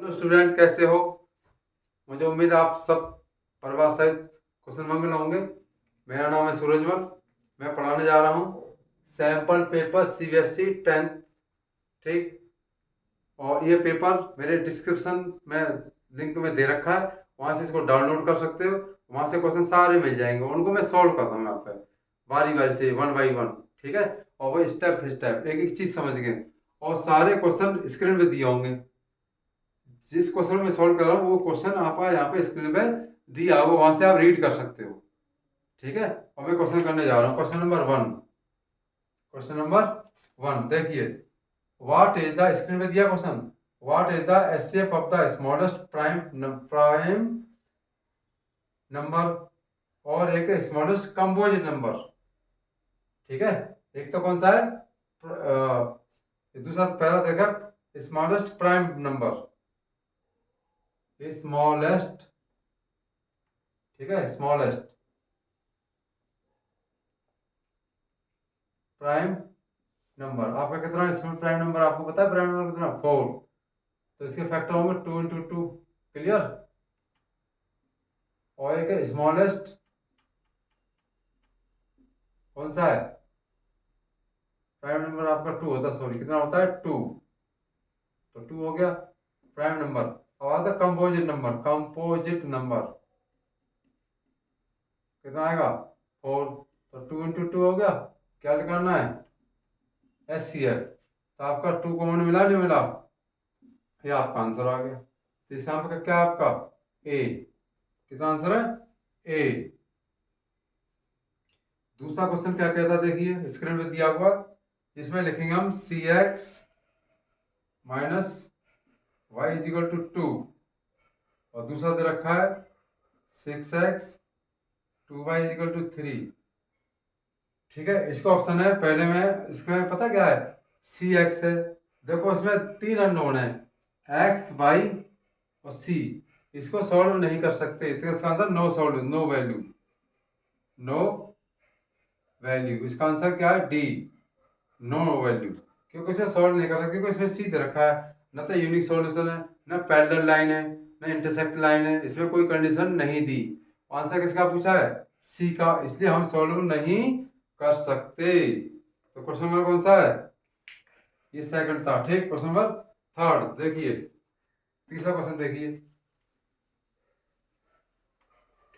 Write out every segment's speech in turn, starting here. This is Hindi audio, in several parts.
हेलो स्टूडेंट, कैसे हो? मुझे उम्मीद है आप सब परिवार सहित कुशल मंगल होंगे। मेरा नाम है सूरजमल। मैं पढ़ाने जा रहा हूँ सैम्पल पेपर सीबीएसई 10th। ठीक। और ये पेपर मेरे डिस्क्रिप्शन में लिंक में दे रखा है, वहाँ से इसको डाउनलोड कर सकते हो। वहाँ से क्वेश्चन सारे मिल जाएंगे, उनको मैं सॉल्व करता हूँ यहाँ पे बारी बारी से, वन बाई वन। ठीक है। और वो स्टेप बाई स्टेप एक एक चीज़ समझ गए। और सारे क्वेश्चन स्क्रीन पे दिए होंगे। जिस क्वेश्चन में सॉल्व कर रहा हूँ वो क्वेश्चन आपका यहाँ पे स्क्रीन पे दिया होगा, वहां से आप रीड कर सकते हो। ठीक है। और मैं क्वेश्चन करने जा रहा हूँ, क्वेश्चन नंबर 1। क्वेश्चन नंबर 1 देखिए। व्हाट इज द, स्क्रीन पे दिया question, what is the HCF of the smallest prime number और एक स्मॉलेस्ट कंपोजिट नंबर। ठीक है। एक तो कौन सा है, दूसरा पहला देखा, स्मॉलेस्ट प्राइम नंबर, स्मॉलेस्ट। ठीक है, स्मॉलेस्ट प्राइम नंबर आपका कितना है? इसमें प्राइम नंबर आपको पता है, प्राइम नंबर कितना? 4। तो इसके फैक्टर होंगे 2 × 2। क्लियर। और एक स्मॉलेस्ट कौन सा है? प्राइम नंबर आपका 2 होता है, सॉरी, कितना होता है? 2। तो 2 हो गया प्राइम नंबर। अब आता है कंपोजिट नंबर। कंपोजिट नंबर कितना आएगा? 4। तो 2 × 2 हो गया। क्या निकालना है? एचसीएफ। तो आपका 2 कॉमन मिला, नहीं मिला? ये आपका आंसर आ गया। तो इस यहाँ पे क्या है आपका? ए। कितना आंसर है? ए। दूसरा क्वेश्चन क्या कहता है देखिए, स्क्रीन पे दिया हुआ। इसमें लिखेंगे हम C X minus Y equal to 2। और दूसरा दे रखा है 6x 2y इजिकल टू 3। ठीक है। इसका ऑप्शन है, पहले में इसमें पता क्या है, सी एक्स है। देखो इसमें 3 अननोन है, एक्स वाई और सी। इसको सॉल्व नहीं कर सकते, तो इसका answer no solve, no value, no value. इसका आंसर क्या है? D, no value. क्योंकि इसे सॉल्व नहीं कर सकते, क्योंकि इसमें सी दे रखा है। ना तो यूनिक सॉल्यूशन है, ना पैरेलल लाइन है, ना इंटरसेक्ट लाइन है। इसमें कोई कंडीशन नहीं दी। आंसर किसका पूछा है? सी का, इसलिए हम सॉल्व नहीं कर सकते। तो क्वेश्चन नंबर कौन सा है? ये सेकंड था। ठीक। क्वेश्चन नंबर थर्ड देखिए। तीसरा क्वेश्चन देखिए।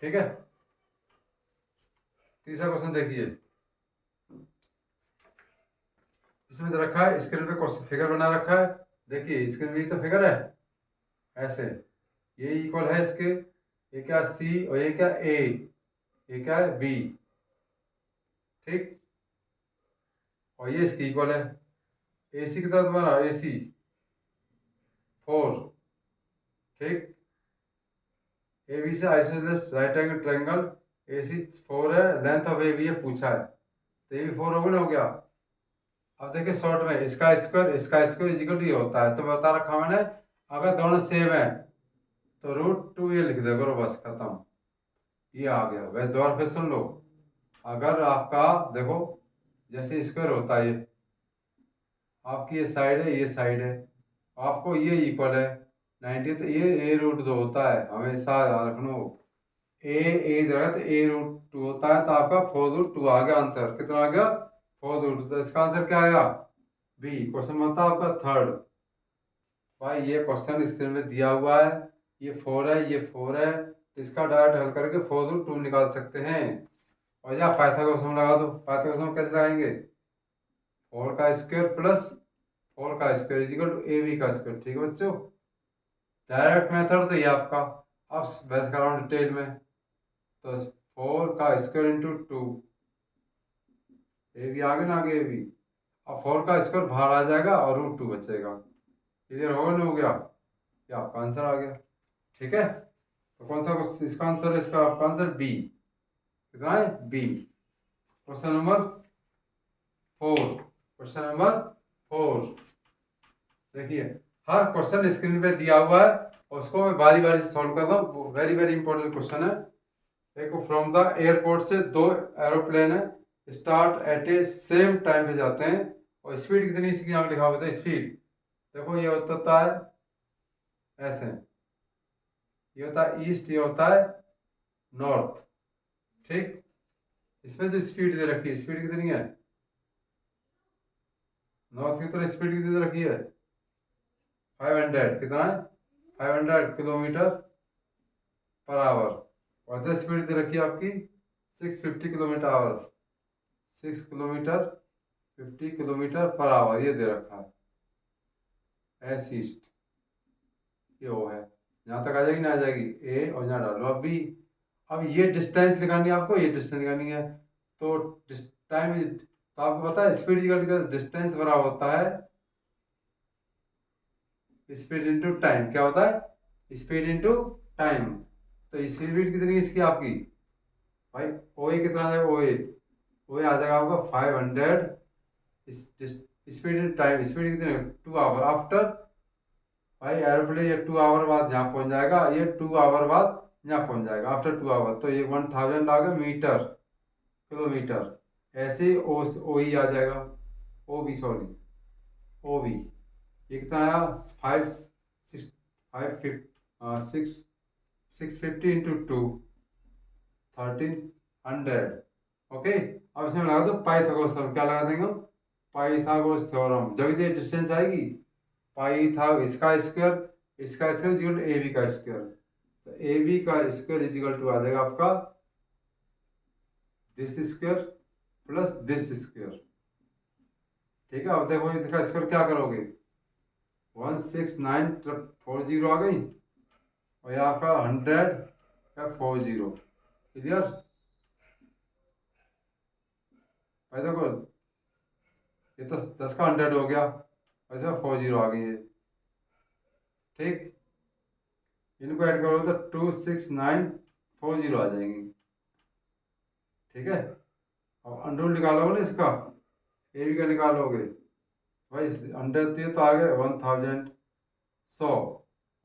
ठीक है। तीसरा क्वेश्चन देखिए। इसमें दे रखा है, स्क्रीन पे क्वेश्चन फिगर बना रखा है। देखिए स्क्रीन में तो फिगर है ऐसे, ये इक्वल है इसके, ये क्या सी और ये क्या ए, ये क्या है बी। ठीक। और ये इसकी इक्वल है। ए सी कितना तुम्हारा? ए सी 4। ठीक। ए बी से आइसोसेलेस राइट एंगल ट्रायंगल, ए सी 4 है, लेंथ ऑफ ए बी है पूछा है, तो ये भी 4 हो गया ना, हो गया। अब देखिए शॉर्ट में इसका स्क्वायर इजिकल टू ये होता है, तो बता रखा मैंने, अगर दोनों सेम है तो √2 ये लिख दे करो, बस खत्म। ये आ गया। वैसे दोबारा फिर सुन लो। अगर आपका देखो, जैसे स्क्वायर होता है, ये आपकी ये साइड है, ये साइड है, आपको ये इक्वल है 90, तो ये a√2 होता है, हमेशा याद रखना। ए जगह तो a√2 होता है, तो आपका 4√2 आ गया आंसर। कितना आ गया? 4√2। तो इसका आंसर क्या आया? बी। क्वेश्चन बनता है आपका थर्ड। भाई ये क्वेश्चन स्क्रीन में दिया हुआ है, ये 4 है, ये 4 है, तो इसका डायरेक्ट हल करके 4√2 निकाल सकते हैं। और या पाइथागोरस लगा दो। पाइथागोरस कैसे लगाएंगे? 4 का स्क्वायर प्लस 4 का square equal to A B का स्क्वायर। ठीक है बच्चों, डायरेक्ट मेथड तो ये आपका। अब वैसे कराऊँ डिटेल में, तो 4 का स्क्वायर इंटू 2, ए बी आगे ना, आगे ए बी। अब 4 का स्क्वायर बाहर आ जाएगा और √2 बचेगा। क्लियर होगा नहीं? हो गया। ये आपका आंसर आ गया। ठीक है। तो कौन सा इसका आंसर है? इसका आपका आंसर बी। कितना है? B. Question number 4। Question number 4 देखिए। हर क्वेश्चन स्क्रीन पे दिया हुआ है और उसको मैं बारी बारी से सॉल्व कर रहा हूँ। वेरी वेरी इंपॉर्टेंट क्वेश्चन है। देखो, फ्रॉम द एयरपोर्ट से 2 एरोप्लेन है, start at A same time पे जाते हैं, और स्पीड कितनी इसकी यहाँ पे लिखा हुआ था, स्पीड। देखो ये होता है ऐसे ये होता है ईस्ट, ये होता है नॉर्थ। ठीक, इसमें जो स्पीड दे रखी है, स्पीड कितनी है? नॉर्थ की तरफ स्पीड कितनी दे रखी है? 500, कितना है? 500 किलोमीटर पर आवर। और जो स्पीड दे रखी है आपकी 650 kilometre our, 6 kilometre 50 kilometre per hour, ये दे रखा है एस ईस्ट। ये वो है, यहाँ तक आ जाएगी ना, आ जाएगी ए, और यहाँ डालो अभी। अब ये डिस्टेंस निकालनी है आपको, ये डिस्टेंस निकालनी है। तो टाइम, तो आपको पता है स्पीड इक्वल टू डिस्टेंस बराबर होता है स्पीड इनटू टाइम। क्या होता है? Speed into time. तो स्पीड कितनी है इसकी आपकी भाई? ओए कितना आ जाएगा? ओए ओए आ जाएगा आपका 500। स्पीड इन टाइम, स्पीड कितनी? 2 आवर आफ्टर। भाई एरोप्लेन ये 2 आवर बाद यहाँ पहुंच जाएगा, ये 2 आवर बाद यहाँ पहुंच जाएगा, आफ्टर 2 आवर। तो ये 1000 आ गया मीटर किलोमीटर। ऐसे ही ओ ही आ जाएगा, O B, sorry, O B. ये कितना आया? 650 इंटू 2, 1300। ओके, अब इसमें लगा दो पाइथागोरस थ्योरम। क्या लगा देंगे हम? Pythagoras theorem. जब ये डिस्टेंस आएगी, इसका स्क्वायर, इसका square equal to A B का स्क्वायर। तो ए बी का स्क्वायर इक्वल टू आ जाएगा आपका this square plus this square. ठीक है, अब देखो इसका स्क्वायर क्या करोगे? 16940 आ गई, और ये आपका 100 क्लियर। भाई देखो, ये तो 10 का 100 हो गया, वैसे 40 आ गई है। ठीक, इनको ऐड करो तो 26940 आ जाएंगी। ठीक है, अब अंडर निकालोगे ना इसका, ए बी का निकालोगे भाई, अंडर दिए तो आ गए 1100,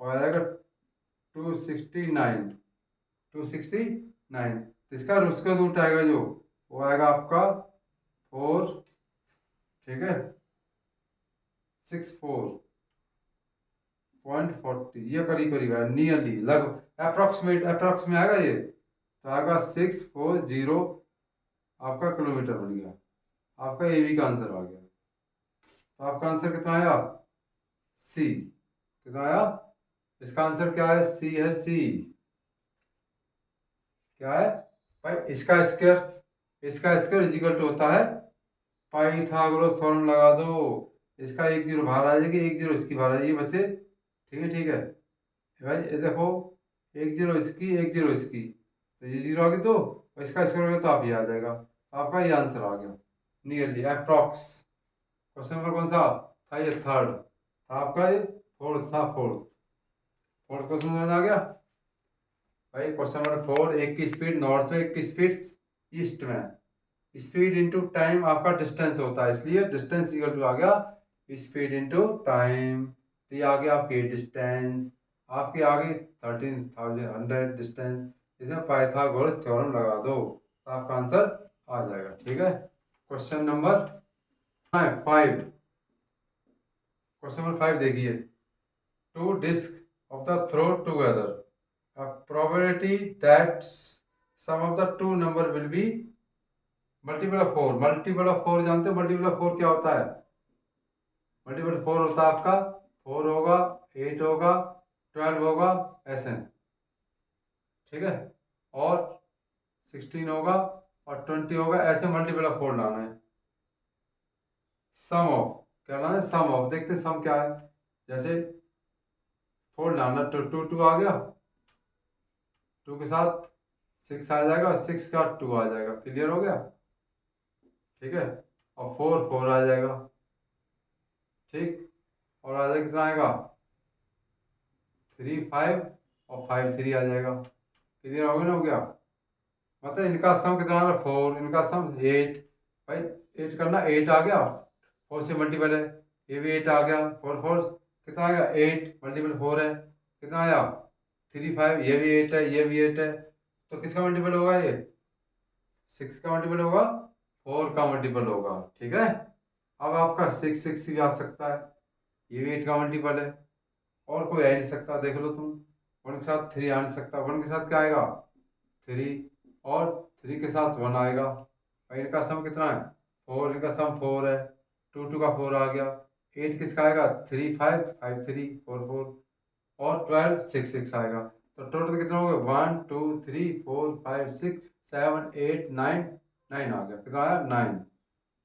और आ जाएगा 269। इसका उसका रूट आएगा जो, वो आएगा आपका 4, ठीक है, 64.40। ये करीब करीब है, नियरली, लगभग अप्रोक्सीमेट में आएगा ये। तो आएगा 640 आपका किलोमीटर बन गया। आपका ए बी का आंसर आ गया। तो आपका आंसर कितना आया? सी। कितना आया? इसका आंसर क्या है? सी है, सी। क्या है भाई? इसका स्क्वायर इक्वल टू होता है पाइथागोरस थ्योरम। लगा दो, इसका 1 0 बाहर आ जाएगी, 1 0 इसकी बाहर आ जाएगी बच्चे। ठीक है, ठीक है भाई, ये देखो 1 0 इसकी, 1 0 इसकी, तो ये 0 आ गई, तो इसका स्क्वायर होगा तो आप ये आ जाएगा। आपका ये आंसर आ गया, नियरली अप्रॉक्स। क्वेश्चन नंबर कौन सा था? ये थर्ड था आपका, ये फोर्थ था। फोर्थ क्वेश्चन समझ आ गया भाई। क्वेश्चन नंबर 4, एक की स्पीड नॉर्थ में, एक की स्पीड ईस्ट में। स्पीड इंटू टाइम आपका डिस्टेंस होता है, इसलिए डिस्टेंस इक्वल टू आ गया स्पीड इंटू टाइम। तो ये आ गया आपकी डिस्टेंस, आपकी आ गई 13,100 डिस्टेंस। इसमें पाइथागोरस थ्योरम लगा दो तो आपका आंसर आ जाएगा। ठीक है, क्वेश्चन नंबर 5। क्वेश्चन नंबर 5 देखिए, two disc of the throw together, probability that sum of the two number will be multiple of 4। Multiple of 4 जानते हो? मल्टीपल ऑफ 4 क्या होता है? मल्टीपल 4 होता है आपका 4 होगा, 8 होगा, 12 होगा, ऐसे। ठीक है, और 16 होगा और 20 होगा, ऐसे मल्टीपल ऑफ 4 लाना है। सम ऑफ क्या लाना है? सम ऑफ। देखते सम क्या है। जैसे 4 लाना, तो 2 2 आ गया, 2 के साथ 6 आ जाएगा, 6 का 2 आ जाएगा। क्लियर हो गया? ठीक है, और 4 4 आ जाएगा। ठीक, और आ जाएगा कितना आएगा? 3 5, और 5 3 आ जाएगा। क्लियर हो गया ना? हो गया। मतलब इनका सम कितना आ रहा? 4, इनका सम 8। भाई 8 करना, 8 आ गया, 4 से मल्टीपल है, ये भी 8 आ गया, 4 4 कितना आएगा? 8 मल्टीपल 4 है, कितना आया? 3 5, ये भी 8 है, ये भी 8 है, तो किसका मल्टीपल होगा? ये 6 का मल्टीपल होगा, 4 का मल्टीपल होगा। ठीक है, अब आपका 6 6 भी आ सकता है, ये भी 8 का मल्टीपल है, और कोई आ ही नहीं सकता, देख लो तुम। 1 के साथ 3 आ नहीं सकता, 1 के साथ क्या आएगा 3, और 3 के साथ 1 आएगा। और इनका सम कितना है 4, इनका सम 4 है, 2 2 का 4 आ गया। 8 किसका आएगा 3 5 5 3 4 4, और 12 6 6 आएगा। तो टोटल कितना हो गया 1 2 3 4 5 6 7 8 9 9 आ गया। कितना आया 9।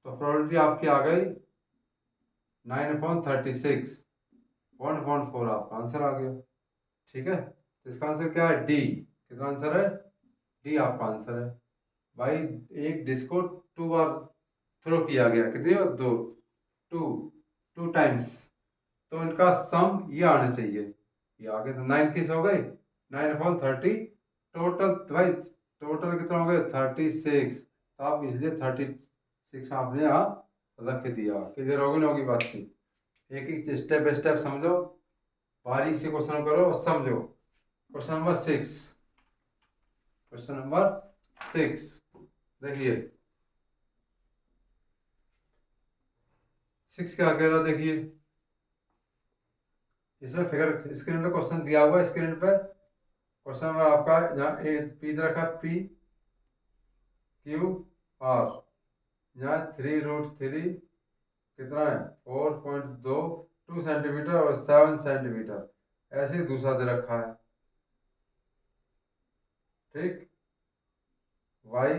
तो प्रोबेबिलिटी आपकी आ गई 9/36, 1/4 आपका आंसर आ गया। ठीक है, तो इसका आंसर क्या है डी। कितना आंसर है डी आपका आंसर है। भाई एक डिस्क को 2 बार थ्रो किया गया, कितनी बार 2, 2 2 टाइम्स, तो इनका सम ये आना चाहिए, ये आ गया। तो 9 किस हो गए 9/30 टोटल। भाई टोटल कितना हो गया 36, तो आप इसलिए 36 आपने यहाँ रख दिया। क्लियर होगी ना होगी बातचीत। एक एक स्टेप बाय स्टेप समझो, बारीक से क्वेश्चन करो और समझो। क्वेश्चन नंबर 6, क्वेश्चन नंबर 6 देखिए 6 क्या कह रहा है देखिए। इसमें फिगर स्क्रीन पे क्वेश्चन दिया हुआ है, स्क्रीन पे क्वेश्चन नंबर आपका यहाँ ए पी दे रखा पी क्यू आर, यहाँ 3√3 कितना है 4.2 सेंटीमीटर और 7 सेंटीमीटर ऐसे ही दूसरा दे रखा है। ठीक, वाई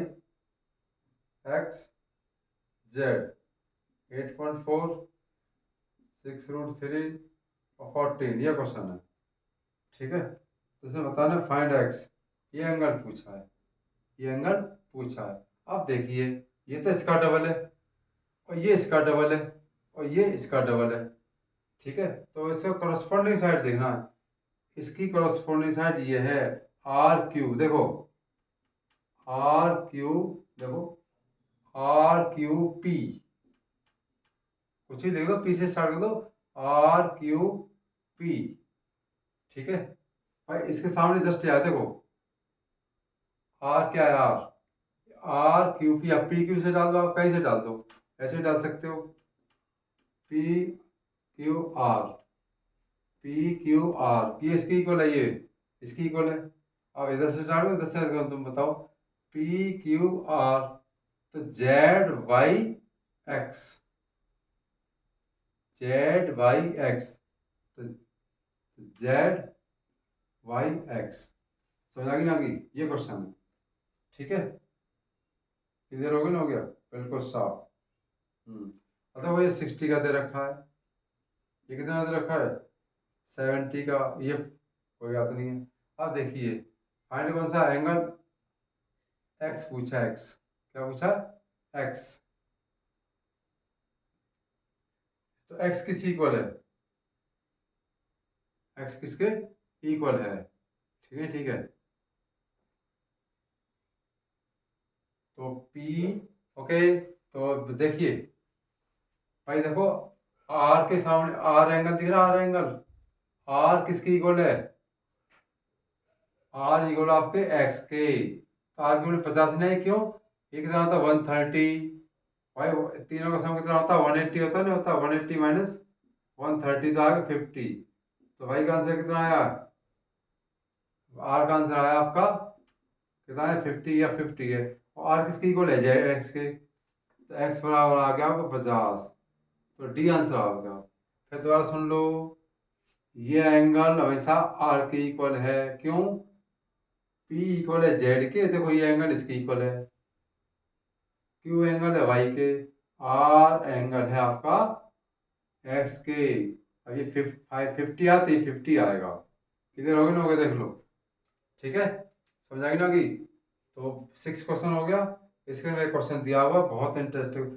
एक्स जेड 8.4 6√3 और 14 ये क्वेश्चन है। ठीक है, तो इसमें बताना फाइंड एक्स, ये एंगल पूछा है, ये एंगल पूछा है। अब देखिए ये तो इसका डबल है, और ये इसका डबल है, और ये इसका डबल है। ठीक है, तो इसका करस्पॉन्डिंग साइड देखना है, इसकी करस्पॉन्डिंग साइड ये है आर क्यू। देखो आर क्यू, देखो आर क्यू पी, कुछ ही लिख दो, पी से स्टार्ट कर दो, आर क्यू पी। ठीक है भाई, इसके सामने जस्ट याद देखो आर क्या है आर क्यू पी। आप पी क्यू से डाल दो, आप कहीं से डाल दो, ऐसे डाल सकते हो P Q are, P Q are, ये इसकी इक्वल है, ये इसकी इक्वल है। अब इधर से स्टार्ट करो, इधर से करो, तुम बताओ पी क्यू आर, तो Z Y X, Z Y X, तो जेड वाई एक्स समझ आ गई ना कि ये क्वेश्चन है। ठीक है, क्लियर हो गया ना, हो गया बिल्कुल साफ। अतः वो ये 60 का दे रखा है, ये कितना दे रखा है 70 का, ये कोई बात नहीं है। अब देखिए फाइंड कौन सा एंगल, एक्स पूछा, एक्स क्या पूछा एक्स, तो एक्स किस इक्वल है, एक्स किसके इक्वल है। ठीक है, ठीक है, तो पी ओके। तो देखिए भाई देखो आर के सामने आर एंगल दिख रहा, आर एंगल, आर किसकी इक्वल है, आर इक्वल आपके एक्स के। तो आर की 50 नहीं, क्यों, ये कितना होता है 130। भाई तीनों का सम कितना होता है 180 होता नहीं होता, 180 माइनस 130 तो आ गया 50। तो भाई का आंसर कितना आया, आर का आंसर आया आपका कितना है 50 या 50 है, और आर किसकी इक्वल है जेड एक्स के, तो एक्स बराबर आ गया आपको 50, तो डी आंसर आ गया। फिर दोबारा सुन लो, ये एंगल हमेशा आर के इक्वल है, क्यों, पी इक्वल है जेड के, देखो ये एंगल इसके इक्वल है, क्यू एंगल है वाई के, आर एंगल है आपका एक्स के। अब ये 50 आता है, 50 आएगा। किधर हो गया ना, हो गया देख लो। ठीक है, समझ आ गई ना कि, तो 6 क्वेश्चन हो गया। इसके में क्वेश्चन दिया हुआ बहुत इंटरेस्टिंग,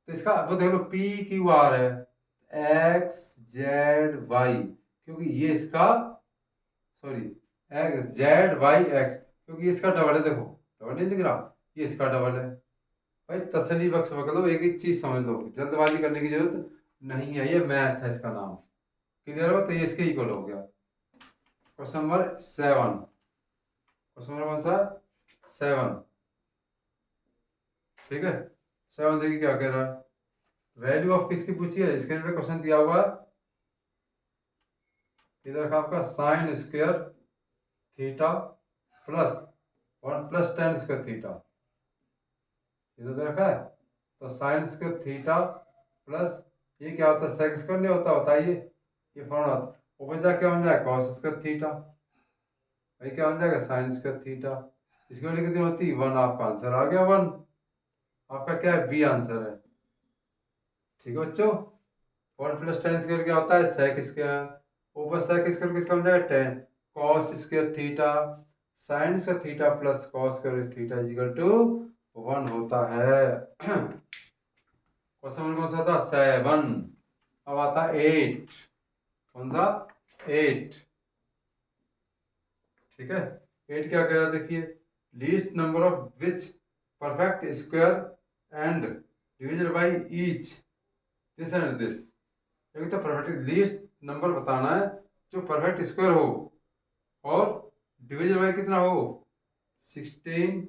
तो इसका वो देख लो पी क्यू आर है एक्स जेड वाई, क्योंकि ये इसका sorry X Z Y X, क्योंकि इसका डबल है, देखो डबल नहीं दिख रहा, ये इसका डबल है। भाई तसल्ली बख्श पकड़ लो, एक एक चीज समझ लो, जल्दबाजी करने की जरूरत नहीं है, ये मैथ है इसका नाम। क्लियर हो, तो ये इसके इक्वल हो गया। क्वेश्चन नंबर 7, क्वेश्चन नंबर कौन सा 7। ठीक है, 7 देखिए क्या कह रहा है, वैल्यू ऑफ किसकी पूछी है, स्क्रीन पे क्वेश्चन दिया हुआ है इधर रखा आपका sign square theta plus 1 plus ten square theta, इधर रखा है। तो साइन स्क्वायर थीटा प्लस ये क्या होता है, सेक स्क्वायर नहीं होता, बताइए ये फॉर्मूला होता है। ऊपर जा क्या बन जाएगा, कॉस स्क्वायर थीटा, भाई क्या बन जाएगा, साइन स्क्वायर थीटा। इसकी वैल्यू कितनी होती है 1, आपका आंसर आ गया 1, आपका क्या है बी आंसर है। ठीक है बच्चों, 1 प्लस टेन स्क्वायर क्या होता है, सेक स्क्वायर, ऊपर सेक स्क्वायर किसका बन जाएगा 10, cos square theta sine square theta plus cos square theta equal to 1 होता है। क्वेश्चन कौन सा था 7, अब आता 8, कौन सा 8, ठीक है। 8 क्या कह रहा है देखिए, least number of which perfect square and division by each this and this. एक तो परफेक्ट लीस्ट नंबर बताना है जो परफेक्ट स्क्वायर हो और डिविजन बाई कितना हो 16।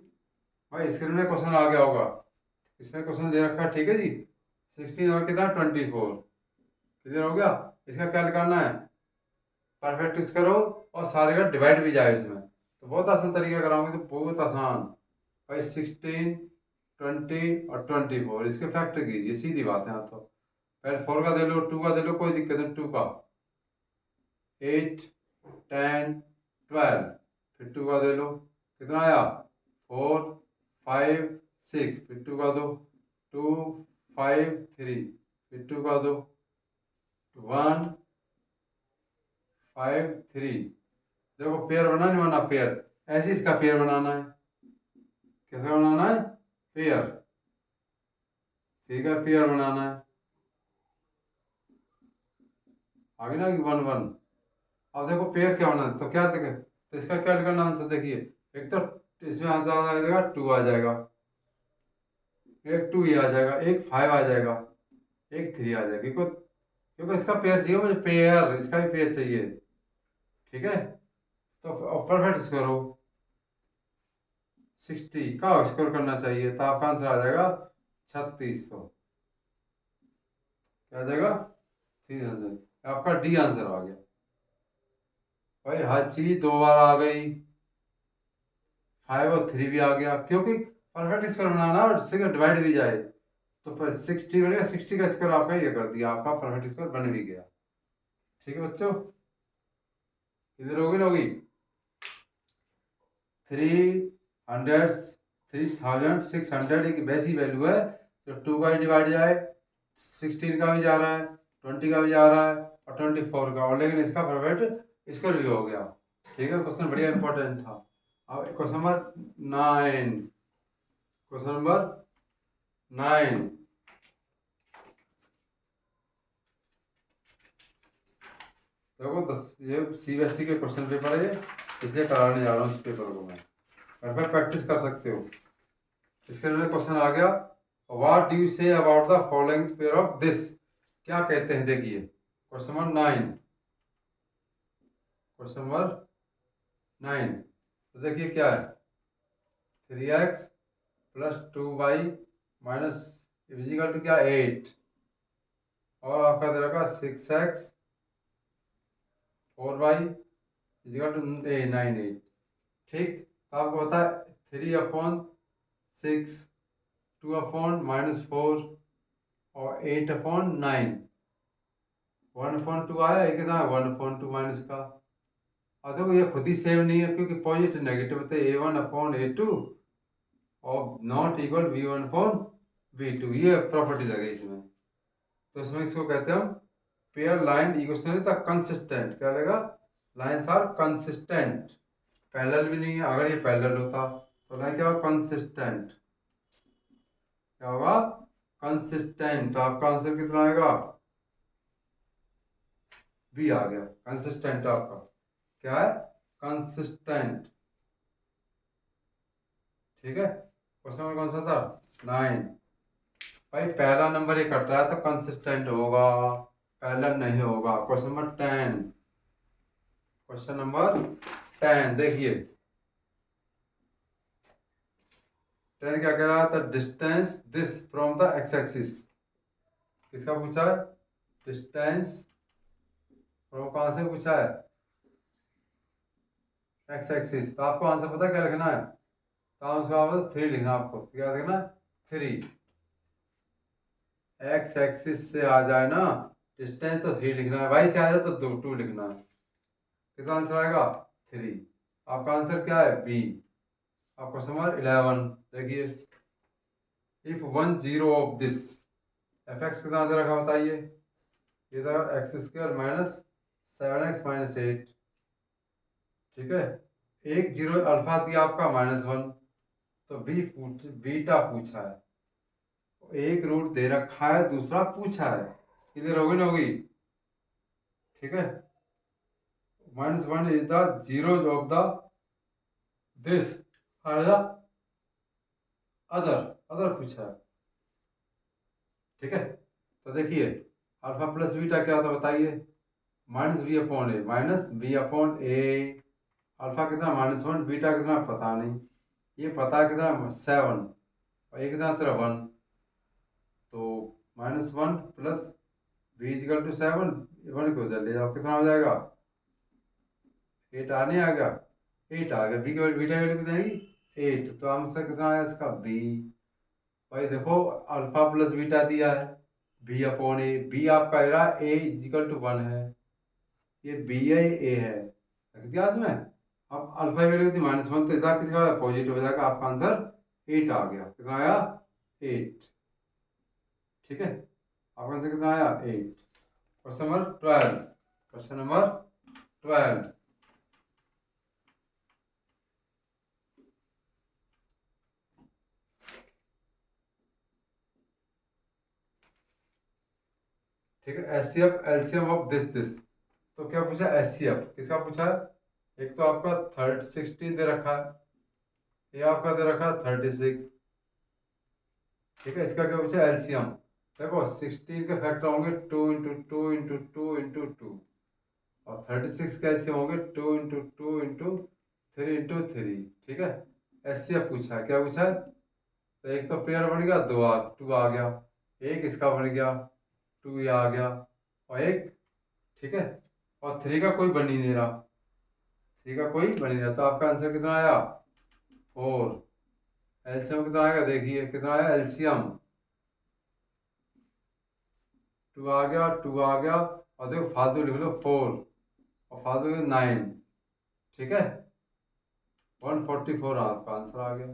भाई स्क्रीन में क्वेश्चन आ गया होगा, इसमें क्वेश्चन दे रखा है, ठीक है जी। 16 और कितना 24, कितना हो गया। इसका क्या निकालना है, परफेक्ट स्क्वायर हो और सारे का डिवाइड भी जाए इसमें, तो बहुत आसान तरीका कराऊंगे, तो बहुत आसान। भाई 16, 20 और 24 इसके फैक्टर कीजिए, सीधी बात है। आप तो पहले 4 का दे लो, 2 का दे लो, कोई दिक्कत नहीं, 2 का 8, 10, 12, फिर 2 का दे लो, कितना आया 4, 5, 6, फिर 2 का दो 2, 5, 3, फिर 2 का दो 1, 5, 3। देखो पेयर बना नहीं बना, पेयर ऐसे इसका पेयर बनाना है, कैसे बनाना है पेयर, ठीक है पेयर बनाना है, आगे ना कि 1, 1। अब देखो पेयर क्या बनाना है, तो क्या देखे, तो इसका क्या निकालना आंसर देखिए, एक तो इसमें आंसर आ जाएगा 2 आ जाएगा, एक 2 ही आ जाएगा, एक 5 आ जाएगा, एक 3 आ जाएगा, क्योंकि इसका पेयर चाहिए मुझे, पेयर इसका भी पेयर चाहिए, ठीक है। तो परफेक्ट स्कोर हो 60 का स्कोर करना चाहिए, तो आपका आंसर आ जाएगा 3600, क्या आ जाएगा 300, आपका डी आंसर आ गया। भाई हर चीज 2 बार आ गई, 5 और 3 भी आ गया, क्योंकि परफेक्ट स्कोर बनाना और इससे डिवाइड भी जाए, तो फिर 60 बनेगा, 60 का स्कोर आपका ये कर दिया, आपका परफेक्ट स्कोर बन भी गया। ठीक है बच्चों, इधर होगी ना, होगी 300, 3600 एक वैसी वैल्यू है जो 2 का ही डिवाइड जाए, 16 का भी जा रहा है, 20 का भी जा रहा है और 24 का, और लेकिन इसका परफेक्ट स्कोर भी हो गया। ठीक है, क्वेश्चन बढ़िया इंपॉर्टेंट था। अब क्वेश्चन नंबर 9, क्वेश्चन नंबर 9, देखो ये CBSE के क्वेश्चन पेपर है, इसलिए कराने जा रहा हूँ इस पेपर को मैं, घर पर प्रैक्टिस कर सकते हो। इसके लिए क्वेश्चन आ गया, what do you say about the following pair of this, क्या कहते हैं देखिए, क्वेश्चन नंबर 9, क्वेश्चन नंबर 9, तो देखिए क्या है, 3x plus 2y minus equal to क्या 8, और आपका दे रखा 6x 4y इक्वल टू 9, 8। ठीक, तो आपको पता है 3/6, 2/-4 और 8/9, 1/2 आया, एक कितना 1/2 माइनस का। और देखो ये खुद ही सेम नहीं है, क्योंकि पॉजिटिव नेगेटिव होते हैं, A1/A2 और नॉट इक्वल V1/V2, ये प्रॉपर्टी लगे इसमें। तो इसमें इसको कहते हैं हम पेयर लाइन इक्वेशन था कंसिस्टेंट, क्या लगेगा, लाइन्स आर कंसिस्टेंट, पैरेलल भी नहीं है, अगर ये पैरेलल होता तो लाइन क्या होगा कंसिस्टेंट, क्या होगा कंसिस्टेंट। आपका आंसर कितना आएगा, बी आ गया, कंसिस्टेंट आपका क्या है कंसिस्टेंट। ठीक है, क्वेश्चन नंबर कौन सा था 9। भाई पहला नंबर ये कट रहा है तो कंसिस्टेंट होगा, पैरेलल नहीं होगा। क्वेश्चन नंबर 10, क्वेश्चन नंबर 10 देखिए, 10 क्या कह रहा था, distance this from the x axis, किसका पूछा है, डिस्टेंस फ्रॉम, कहाँ से पूछा है एक्स एक्सिस, तो आपको आंसर पता क्या लिखना है, तो आंसर 3 लिखना आपको, तो क्या लिखना 3। एक्स एक्सिस से आ जाए ना डिस्टेंस तो 3 लिखना है, वाई से आ जाए तो 2 लिखना है। कितना आंसर आएगा 3। आपका आंसर क्या है बी। आप क्वेश्चन नंबर 11 देखिए, if 1 0 of this, F x कितना दे रखा बताइए, ये था एक्स स्क्वायर माइनस 7x-8, ठीक है। एक जीरो अल्फा दिया आपका -1, तो बीटा पूछा है, एक रूट दे रखा है, दूसरा पूछा है, किधर होगी ना होगी, ठीक है। -1 is the zero of the this और द अदर, अदर पूछा है, ठीक है। तो देखिए अल्फा प्लस बीटा क्या होता है बताइए, -b/a, -b/a। अल्फा कितना -1, बीटा कितना पता नहीं, ये पता है कितना 7, और ये कितना तेरा 1, तो -1 प्लस b=7, 1 को उधर ले जाओ, कितना हो जाएगा 8, आने आ गया 8 आ गया, बी की वैल्यू, बीटा की वैल्यू कितना आई 8, तो आंसर कितना आया इसका बी। भाई देखो अल्फा प्लस बीटा दिया है, b/a, बी आपका a=1 है, ये b/a है, रख दिया इसमें। अब अल्फा की वैल्यू थी -1, तो इधर किसका पॉजिटिव हो जाएगा, आपका आंसर 8 आ गया, कितना आया 8, ठीक है। आपका आंसर कितना आया 8। क्वेश्चन नंबर 12, क्वेश्चन नंबर 12, ठीक है। एचसीएफ एलसीएम ऑफ दिस, तो क्या पूछा एचसीएफ किसका पूछा है, एक तो आपका 16 दे रखा है, ये आपका दे रखा है 36, ठीक है। इसका क्या पूछा एलसीएम, देखो 16 के फैक्टर होंगे 2 × 2 × 2 × 2, और 36 के एलसीएम होंगे 2 × 2 × 3 × 3, ठीक है। एचसीएफ पूछा है, क्या पूछा है, तो एक तो पेयर बन गया, 2 आ गया, एक इसका बन गया 2 ये आ गया, और एक, ठीक है, और 3 का कोई बन ही नहीं रहा, 3 का कोई बन ही नहीं रहा, तो आपका आंसर कितना आया 4। एलसीएम कितना आएगा देखिए, कितना आया एलसीएम 2 आ गया, 2 आ गया, और देखो फालतू लिख लो 4, और फालतू 9, ठीक है। 144 आपका आंसर आ गया,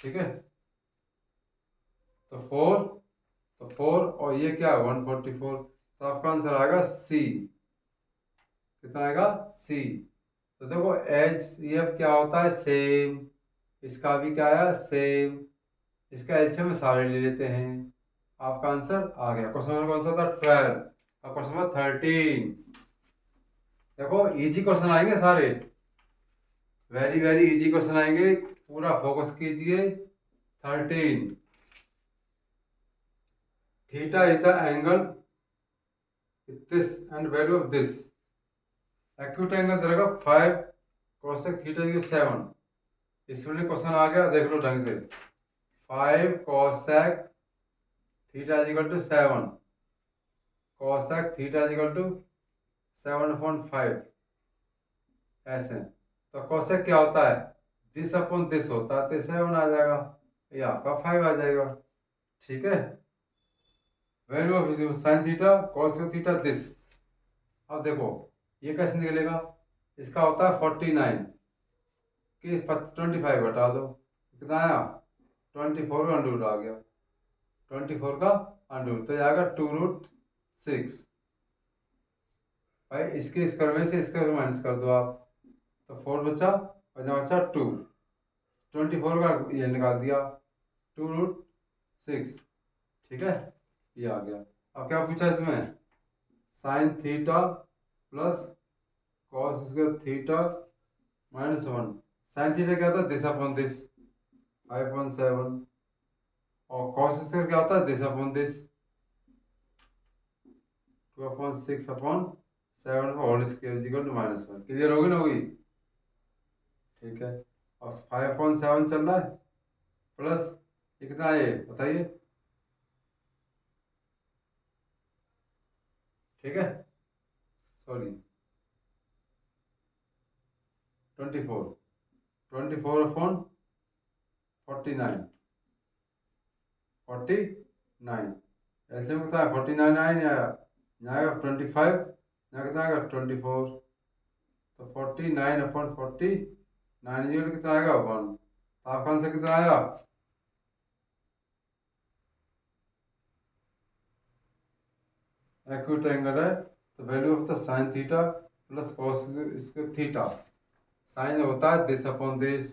ठीक है। तो 4, तो 4 और ये क्या है 144, तो आपका आंसर आएगा सी, कितना आएगा सी। तो देखो एच एफ क्या होता है सेम, इसका भी क्या आया सेम, इसका एलसीएम में सारे ले लेते हैं, आपका आंसर आ गया। क्वेश्चन नंबर कौन सा था 12, और क्वेश्चन नंबर 13, देखो इजी क्वेश्चन आएंगे सारे, वेरी वेरी इजी क्वेश्चन आएंगे, पूरा फोकस कीजिए। 13, theta is the angle this and value of this, acute angle दे रखा 5 कोसेक थीटा इक्वल 7, इसमें क्वेश्चन आ गया देख लो ढंग से, 5 cosec theta equal to 7, cosec theta equal to 7/5, ऐसे। तो कोसेक क्या होता है, दिस होता है, तो 7 आ जाएगा, ये आपका 5 आ जाएगा, ठीक है। Value of sine theta cosec theta this, अब देखो ये कैसे निकलेगा, इसका होता है 49 कि 25 घटा दो, कितना आया 24 का अंडर आ गया, 24 का अंडर, तो आएगा 2√6। भाई इसके स्क्वायर में से इसका माइनस कर दो आप, तो 4 बचा, और जहाँ बचा 2, 24 का ये निकाल दिया 2√6, ठीक है, ये आ गया। अब क्या पूछा इसमें, sign theta plus cos square theta -1, sine theta क्या होता है दिस/दिस 5/7, और कॉस स्क्वायर क्या होता है this this 2/6/7 whole square equal to -1, clear होगी ना होगी, ठीक है। और 5/7 चल रहा है, प्लस ये कितना है ये बताइए, ठीक है, सॉरी 24 अपॉन 49 एलसीएम कितना है 49 आया नहीं आया, यहाँ आएगा 25, यहाँ कितना आएगा 24, तो 49 अपॉन 49 जीरो कितना आएगा 1। तो आपका आंसर कितना आया, एक्यूट एंगल है तो value of the sine theta plus cos theta. Sine होता है दिस अपॉन दिस,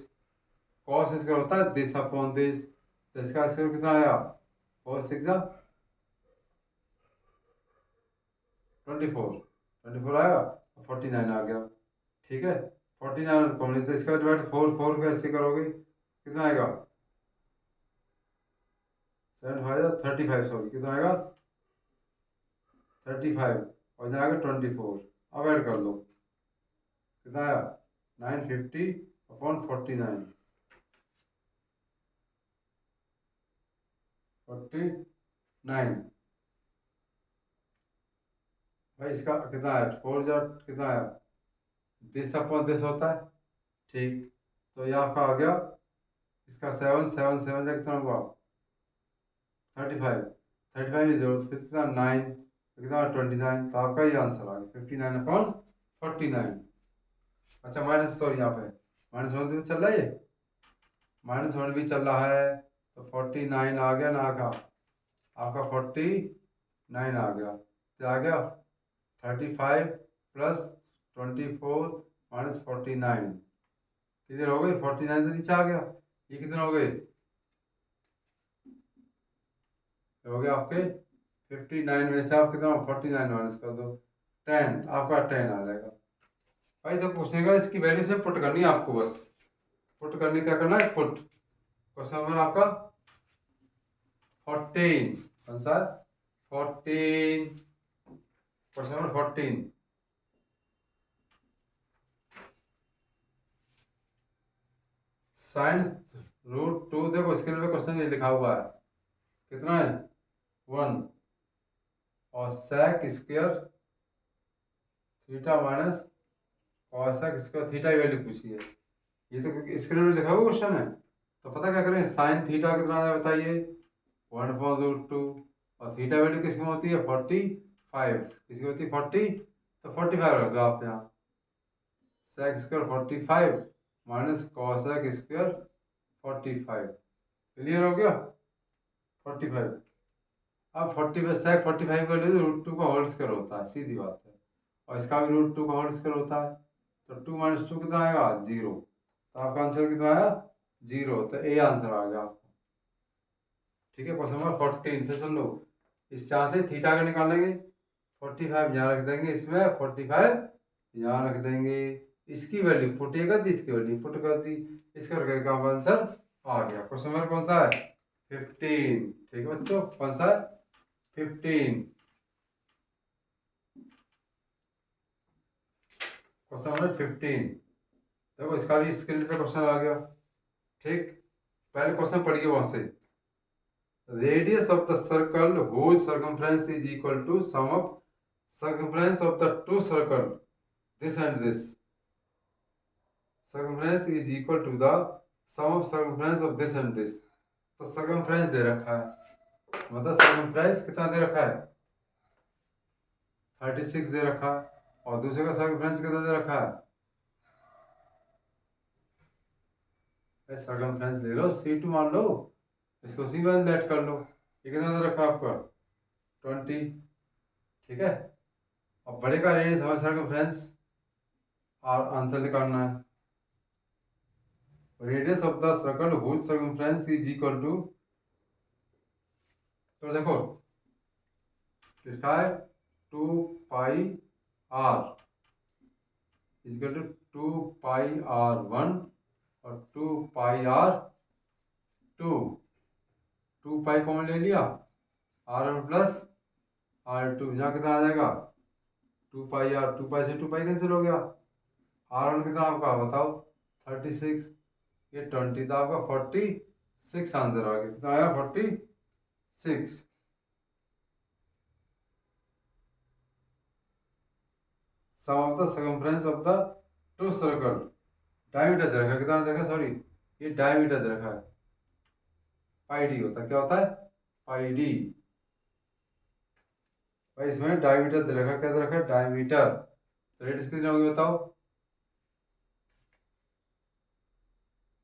कॉस इसका होता है दिस अपॉन दिस, तो इसका स्क्वायर कितना आया कॉस 6 24 आएगा, 49 आ गया। ठीक है, 49 कॉमन तो इसका डिवाइड 4 को ऐसे करोगे कितना आएगा 7 5 35, सॉरी कितना आएगा 35 और जाएगा 24। अब ऐड कर लो कितना आया 950 अपॉन 49 भाई इसका कितना है 4 जा कितना आया दिस अपॉन दिस होता है। ठीक, तो ये आपका आ गया इसका 7 जा कितना हुआ 35 की जरूरत फिर कितना 9 कितना 29, तो आपका ये आंसर आ गया 59 अपॉन 49। अच्छा माइनस, सॉरी यहाँ पे -1 भी चल रहा है, ये -1 भी चल रहा है, तो 49 आ गया ना का आपका 49 आ गया, तो आ गया 35 प्लस 24 माइनस 49 कितने हो गए 49 तो नीचे आ गया, ये कितने हो गए हो गया आपके 59 में से आप कितना 49 माइनस कर दो 10, आपका 10 आ जाएगा। भाई तो पूछेगा इसकी वैल्यू से पुट करनी है आपको, बस पुट करने क्या करना है पुट। क्वेश्चन नंबर आपका 14 कौन सा 14, क्वेश्चन नंबर 14 साइंस √2, देखो स्क्रीन पे क्वेश्चन ये लिखा हुआ है कितना है 1 और sec square theta minus cosec square theta की वैल्यू पूछी है। ये तो स्क्रीन में लिखा हुआ क्वेश्चन है, तो पता क्या करें साइन थीटा कितना है बताइए 1/√2 और थीटा वैल्यू किसकी होती है 45, किसकी होती है 40, तो 45 रख दो आप यहाँ sec square 45 minus cosec square 45, clear हो गया 45। अब 45 सेक 45 का वैल्यू √2 का होल स्क्वायर होता है, सीधी बात है, और इसका भी √2 का होल स्क्वायर होता है, तो 2 - 2 कितना आएगा 0, तो आपका आंसर कितना आया 0, तो ए आंसर आ गया आपका। ठीक है, क्वेश्चन नंबर 14 फिर सुन लो, इस चार से थीटा का निकालेंगे 45 यहाँ रख देंगे, इसमें 45 यहाँ रख देंगे, इसकी वैल्यू पुट कर दी, इसकी वैल्यू पुट कर दी, इसका करके आपका आंसर आ गया। क्वेश्चन नंबर कौन सा है 15। ठीक है बच्चों, कौन सा है 15, क्वेश्चन नंबर 15। देखो इसका भी स्क्रीन पे क्वेश्चन आ गया। ठीक, पहले क्वेश्चन पढ़िए वहां से, radius of the circle whose circumference is equal to sum of circumference of the two circle this and this, circumference is equal to the sum of circumference of this and this। तो circumference दे रखा है, मतलब circumference कितना दे रखा है 36 दे रखा है, और दूसरे का circumference कितना दे रखा है, circumference ले लो C2 मान लो, इसको C1 लेट कर लो, ये कितना दे रखा है आपका 20। ठीक है, अब बड़े का रेडियस हमारा सर्कमफ्रेंस और आंसर निकालना है, radius of the circle which circumference is equal to, तो देखो लिखा है 2πr इक्वल टू 2πr1 और 2πr2, 2π कॉमन ले लिया r1 प्लस r2, यहाँ कितना आ जाएगा 2πr, 2π से 2π कैंसिल हो गया, r1 कितना आपका बताओ 36, ये 20, तो आपका 46 आंसर आ गया, कितना आया 46। Sum of the circumference of the two circle diameter दे रखा है, कितना दे रखा है, सॉरी ये डायमीटर दे रखा है, पाई डी होता है, क्या होता है, पाई डी। भाई इसमें डायमीटर दे रखा है, क्या दे रखा है, डायमीटर। तो रेडियस कितनी होगी बताओ।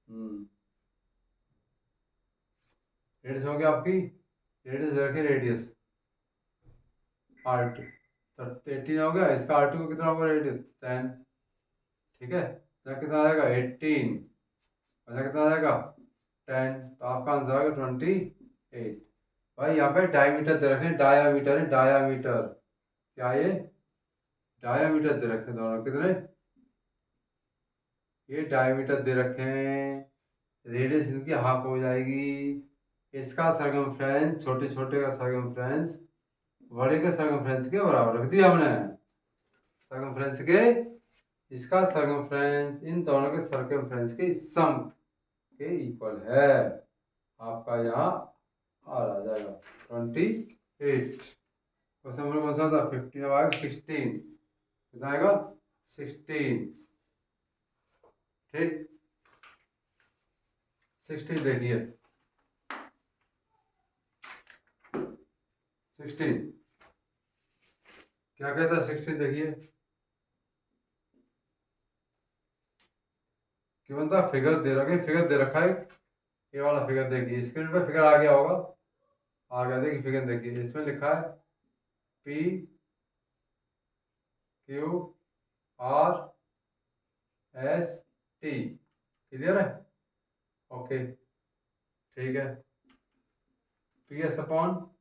हम्म रेडियस होगी आपकी, रेडियस दे रखी है, रेडियस आर टू, तो 18 हो गया, इसका आर टू को कितना होगा, रेडियस 10। ठीक है, तो कितना आ जाएगा 18, अच्छा कितना आ जाएगा 10, तो आपका आंसर आएगा 28। भाई यहाँ पे डायमीटर दे रखे हैं, डायामीटर है, डायामीटर, क्या ये डायामीटर दे रखे हैं दोनों, कितने, ये डायमीटर दे रखे हैं, रेडियस इनकी हाफ हो जाएगी, इसका सरकमफ्रेंस, छोटे छोटे का सरकमफ्रेंस बड़े के सरकमफ्रेंस के बराबर रख दिया हमने, सरकमफ्रेंस के, इसका सरकमफ्रेंस इन दोनों के सरकमफ्रेंस के सम के इक्वल है। आपका यहाँ आर आ जाएगा 28। क्वेश्चन नंबर कौन सा था, 15 आएगा 16, कितना आएगा 16। ठीक, 16 देखिए, 16 क्या कहता है, 16 देखिए, क्या बनता, फिगर दे रखा है, फिगर दे रखा है, ये वाला फिगर देखिए, स्क्रीन पे फिगर आ गया होगा, आ गया, देखिए फिगर देखिए, इसमें लिखा है P Q R S T, clear है, ओके, ठीक है, P S upon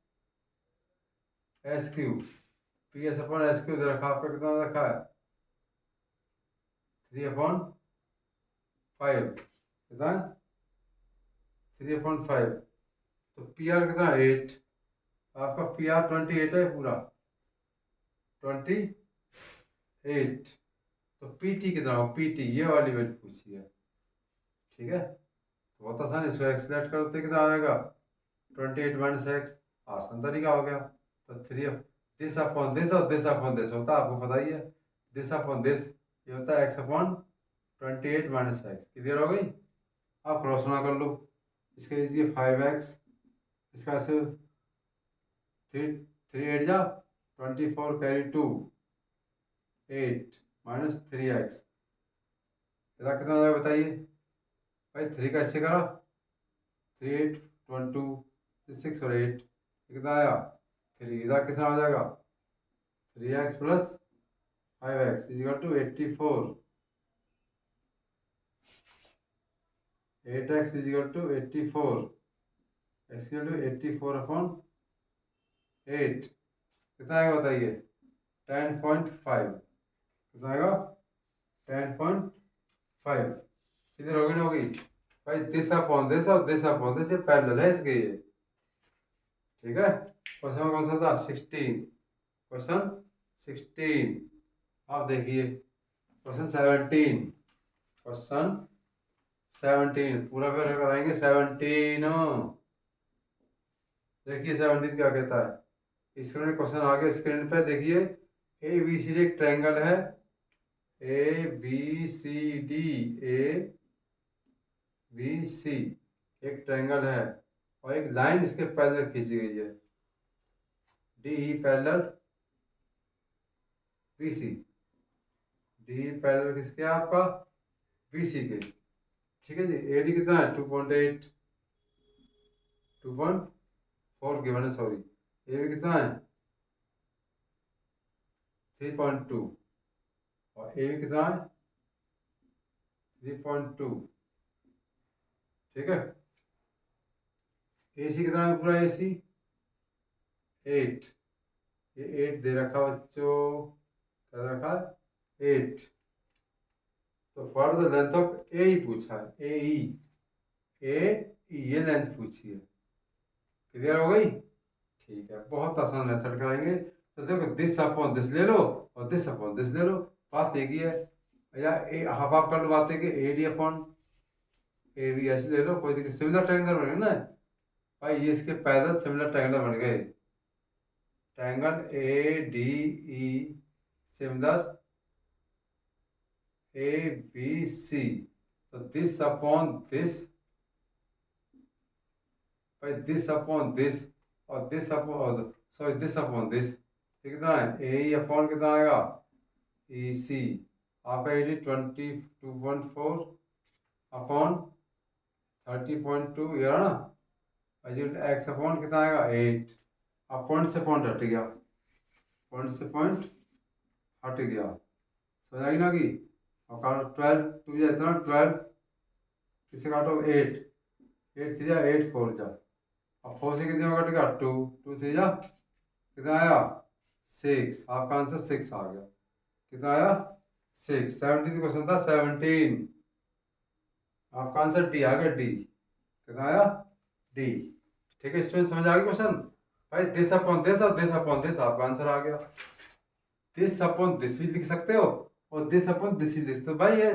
S Q, P S upon S Q दे रखा, आपका कितना रखा है 3/5, कितना 3/5, तो पी आर कितना 8, आपका पी आर 28 है पूरा 28, तो पी टी कितना हो, पी टी ये वाली वैल्यू पूछी है, ठीक है, तो बहुत आसान, इसको एक्सलेट करते कितना आएगा 28 माइनस एक्स, आसान तरीका हो गया, तो 3 दिस अपॉन दिस और दिस अपॉन दिस होता है, आपको पता ही है, दिस अपॉन दिस ये होता है X upon 28 minus x, clear हो गई। आप क्रॉस ना कर लो, इसके लीजिए 5x, इसका सिर्फ 3 जा 24 कैरी 2 8 माइनस 3x, इधर कितना हो जाएगा बताइए, भाई 3 का इससे करा 3 8 22 6 और 8, कितना आया 3, इधर कितना हो जाएगा 3x plus 5x equal to 84, 8x equal to 84, x equal to 84 upon 8, कितना आएगा बताइए 10.5, कितना आएगा 10.5, किधर होगी ना होगी, भाई दिस अपॉन दिस और दिस अपॉन दिस, ये पैरेलल है इसके ये, ठीक है। क्वेश्चन कौन सा था 16, क्वेश्चन 16, आप देखिए क्वेश्चन 17, क्वेश्चन 17 पूरा फिर कराएंगे 17, देखिए 17 क्या कहता है, स्क्रीन में क्वेश्चन आ गया, स्क्रीन पे देखिए, ए बी सी डी एक ट्रायंगल है, A B C D, A B C एक ट्रायंगल है, और एक लाइन इसके पैरेलल खींची गई है, D parallel B C, D parallel किसके है आपका बी सी के, ठीक है जी, ए डी कितना है 2.8, 2.4 गिवन है, सॉरी, ए बी कितना है 3.2, और ए बी कितना है 3.2, ठीक है, ए सी कितना है पूरा, ए सी 8, ये 8 दे रखा बच्चों, क्या रखा 8, तो फॉर द लेंथ ऑफ ए ही पूछा है, ए ये लेंथ पूछी है, क्लियर हो गई, ठीक है, बहुत आसान मेथड कराएंगे, तो देखो दिस अपॉन दिस ले लो और दिस अपॉन दिस ले लो, बात एक ही है, या ए हाफ हाफ कर लो, बात है कि A D upon A B ऐसे ले लो, कोई दिक्कत, सिमिलर ट्रायंगल बन गए ना भाई, ये इसके पैरेलल सिमिलर ट्रायंगल बन गए, triangle A D E similar A B C, तो दिस अपॉन दिस, भाई दिस अपॉन दिस और this upon, sorry this upon this, ये कितना है, ए अपॉन कितना आएगा, ई सी, आपका एटी 22.4 अपॉन 30.2, ये रहा ना, और ये एक्स अपॉन कितना आएगा 8। अब पॉइंट से पॉइंट हट गया, पॉइंट से पॉइंट हट गया, समझ आई ना कि, और काटो 12, टू जा इतना 12, किसे काटो 8, 8 3 जा 8 4 जा, अब 4 से कितने में कट गया 2, 2 3 जा कितना आया 6, आपका आंसर 6 आ गया, कितना आया 6। 17 क्वेश्चन था 17, आपका आंसर डी आ गया, डी कितना आया डी। ठीक है स्टूडेंट, समझ आ गया क्वेश्चन, भाई दिस अपॉन दिस और दिस अपॉन दिस, आपका आंसर आ गया। दिस अपॉन दिस भी लिख सकते हो और दिस अपॉन दिस ही लिख सकते हो, भाई ये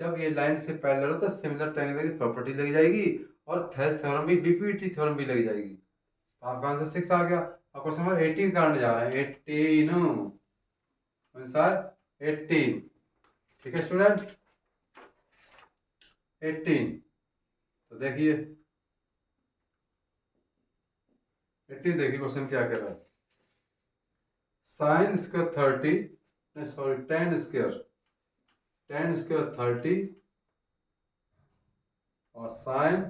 जब ये लाइन से पैरेलल हो तो सिमिलर ट्रायंगल की प्रॉपर्टी लग जाएगी और थेल्स थ्योरम भी, बीपीटी थ्योरम भी लग जाएगी, तो आपका आंसर 6 आ गया। अब क्वेश्चन नंबर 18 करने जा रहे हैं, 18 आंसर 18। ठीक है स्टूडेंट, 18, तो देखिए 18 देखिए क्वेश्चन क्या कह रहा है, साइन स्क्वायर 30, नहीं सॉरी टेन स्क्वायर, 30 और साइन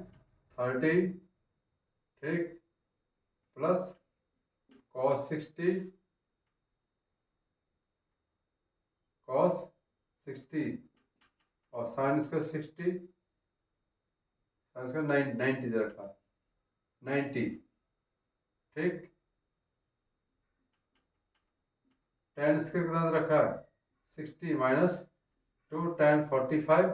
30, ठीक, प्लस कॉस 60, कॉस 60 और साइन स्क्वायर 60, साइन स्क्वायर 90 दे रखा है, 90, ठीक, टेन स्क्वायर कितना दे रखा है 60 minus 2 tan 45,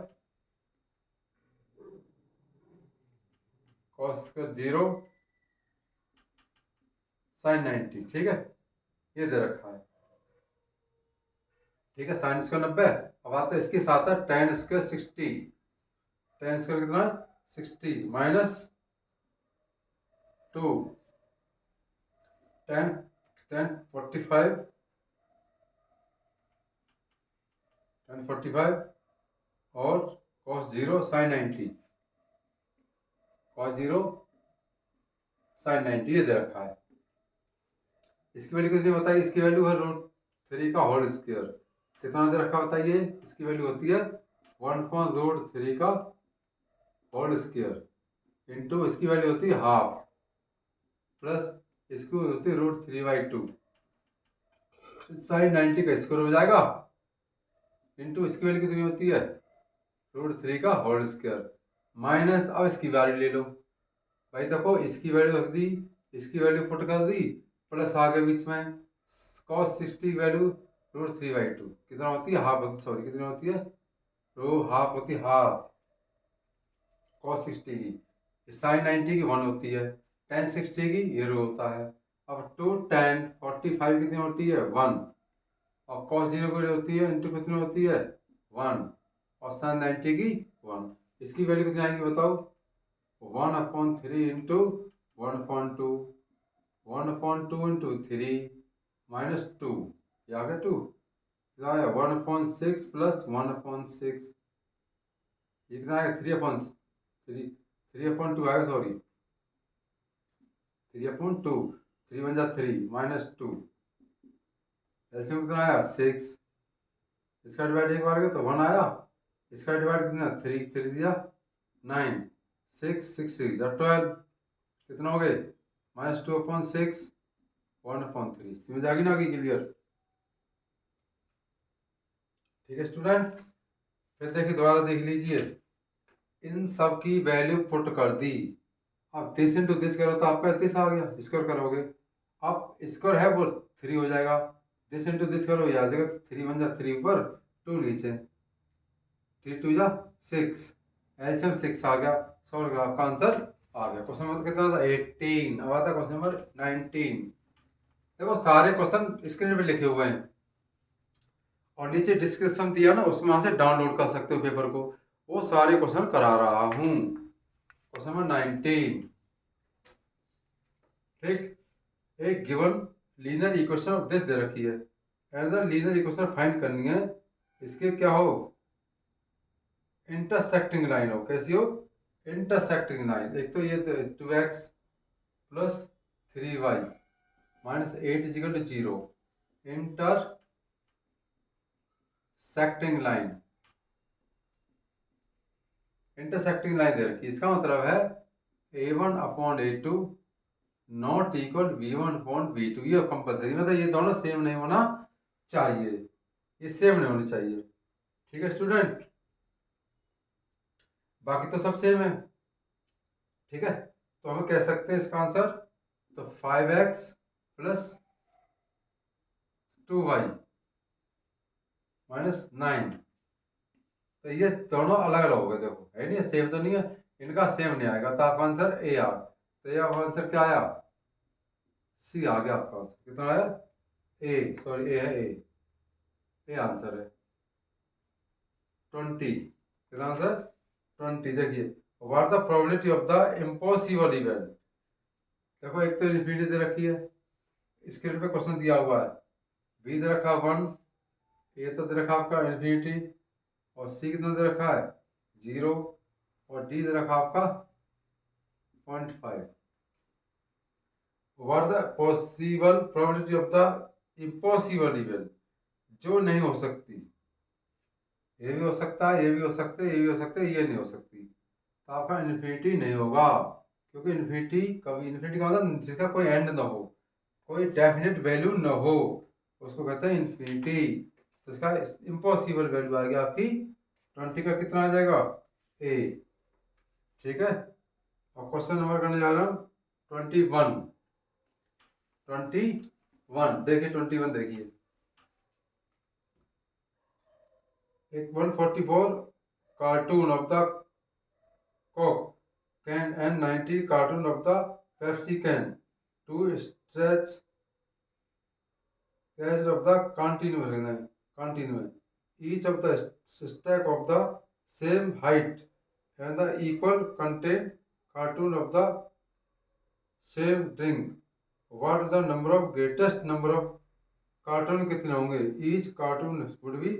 cos square 0, sine 90, ठीक है, ये दे रखा है, ठीक है, साइन स्क्वायर 90। अब आता है इसके साथ है टेन स्क्वायर 60, टेन स्क्वायर कितना 60 माइनस 2 टेन, टेन 45, टेन 45 और कॉस 0 साइन 90, कॉस 0 साइन 90 ये दे रखा है। इसकी वैल्यू कितनी बताइए, इसकी वैल्यू है √3 का होल स्क्वायर, कितना दे रखा बताइए, इसकी वैल्यू होती है 1/√3 का होल स्क्वायर इंटू इसकी वैल्यू होती है हाफ, प्लस इसकी होती है √3/2, साइन 90 का स्क्वायर हो जाएगा, इंटू इसकी वैल्यू कितनी होती है √3 का होल स्क्वायर, माइनस, अब इसकी वैल्यू ले लो, भाई देखो इसकी वैल्यू रख दी, इसकी वैल्यू पुट कर दी, प्लस आगे बीच में cos 60 वैल्यू √3/2 कितना होती है हाफ होती, सॉरी कितनी होती है हाफ होती है, हाफ cos 60 की, साइन 90 की 1 होती है, tan 60 की ये रो होता है। अब 2 tan 45 कितनी होती है 1, और cos 0 की होती है इंटू कितनी होती है 1, और साइन 90 की 1, इसकी वैल्यू कितनी आएगी बताओ, 1/3 इंटू 1/2, 1/2 इंटू 3 माइनस 2, ये आ गया 2, आया 1/6 प्लस 1/6, ये कितना आएगा 3/3, 3/2 आएगा, सॉरी 3/2, 3 1 जा 3 माइनस 2, एलसीएम कितना आया 6, इसका डिवाइड एक बार तो 1 आया, इसका डिवाइड कितना 3, 3 दिया 9, 6 6 6 जा 12, कितना हो गए -2/6, 1/3, समझ आ गई ना कि क्लियर। ठीक है स्टूडेंट, फिर देखिए दोबारा देख लीजिए, इन सब की वैल्यू पुट कर दी, अब दिस इंटू दिस करो तो आपका दिस आ गया, स्क्वायर करोगे, अब स्क्वायर है वो 3 हो जाएगा, दिस इंटू दिस करो ये आ जाएगा 3 1 जा 3 ऊपर 2 नीचे, 3 2 जा 6, एलसीएम 6 आ गया, सॉल्व आपका आंसर आ गया। क्वेश्चन नंबर कितना था 18, अब आता है क्वेश्चन नंबर 19। देखो सारे क्वेश्चन स्क्रीन पे लिखे हुए हैं और नीचे डिस्क्रिप्शन दिया ना, उसमें वहां से डाउनलोड कर सकते हो पेपर को, वो सारे क्वेश्चन करा रहा हूँ। क्वेश्चन नंबर 19, ठीक, एक given linear equation of this they रखी है, एनदर लीनियर इक्वेशन फाइंड करनी है, इसके क्या हो इंटरसेक्टिंग लाइन हो, कैसी हो, इंटरसेक्टिंग लाइन। एक तो ये 2x plus 3y minus 8 equal to 0, intersecting line, intersecting line दे रखी। इसका मतलब है a1 upon a2 not equal b1 upon b2, ये कंपलसरी, मतलब ये दोनों सेम नहीं होना चाहिए, ये सेम नहीं होनी चाहिए। ठीक है स्टूडेंट, बाकी तो सब सेम है। ठीक है, तो हम कह सकते हैं इसका आंसर, तो 5x प्लस 2y माइनस 9, तो ये दोनों अलग अलग हो गए, देखो है नहीं, सेम तो नहीं है, इनका सेम नहीं आएगा, तो आपका आंसर ए आ, तो ये आपका आंसर क्या आया, सी आ गया आपका आंसर। कितना आया, ए, सॉरी ए है, ए आंसर है 20। कितना आंसर 20। देखिए, what the probability of the impossible event, देखो एक तो इन्फिनिटी दे रखी है, स्क्रीन पे क्वेश्चन दिया हुआ है, बी दे रखा 1, ए तो दे रखा आपका इन्फिनिटी, और सी कितना दे रखा है 0, और डी दे रखा आपका 0.5। What the possible probability of the impossible event, जो नहीं हो सकती, ये भी हो सकता है, ये भी हो सकता है, ये भी हो सकता है, ये नहीं हो सकती, तो आपका इन्फिनिटी नहीं होगा, क्योंकि इन्फिनिटी कभी, इन्फिनिटी का मतलब जिसका कोई एंड ना हो, कोई डेफिनेट वैल्यू ना हो, उसको कहते हैं इन्फिनिटी। तो इसका इम्पॉसिबल वैल्यू आ गया आपकी 20 का कितना आ जाएगा, ए। ठीक है, और क्वेश्चन नंबर करने जा रहा हूँ 21। 21 देखिए, 21 देखिए, एक 144 carton of the Coke can and 90 carton of the Pepsi can to stretch edge of the continuum, each of the stack of the same height and the equal contain cartoon of the same drink. What is the number of greatest number of cartoon कितने होंगे, each cartoon would be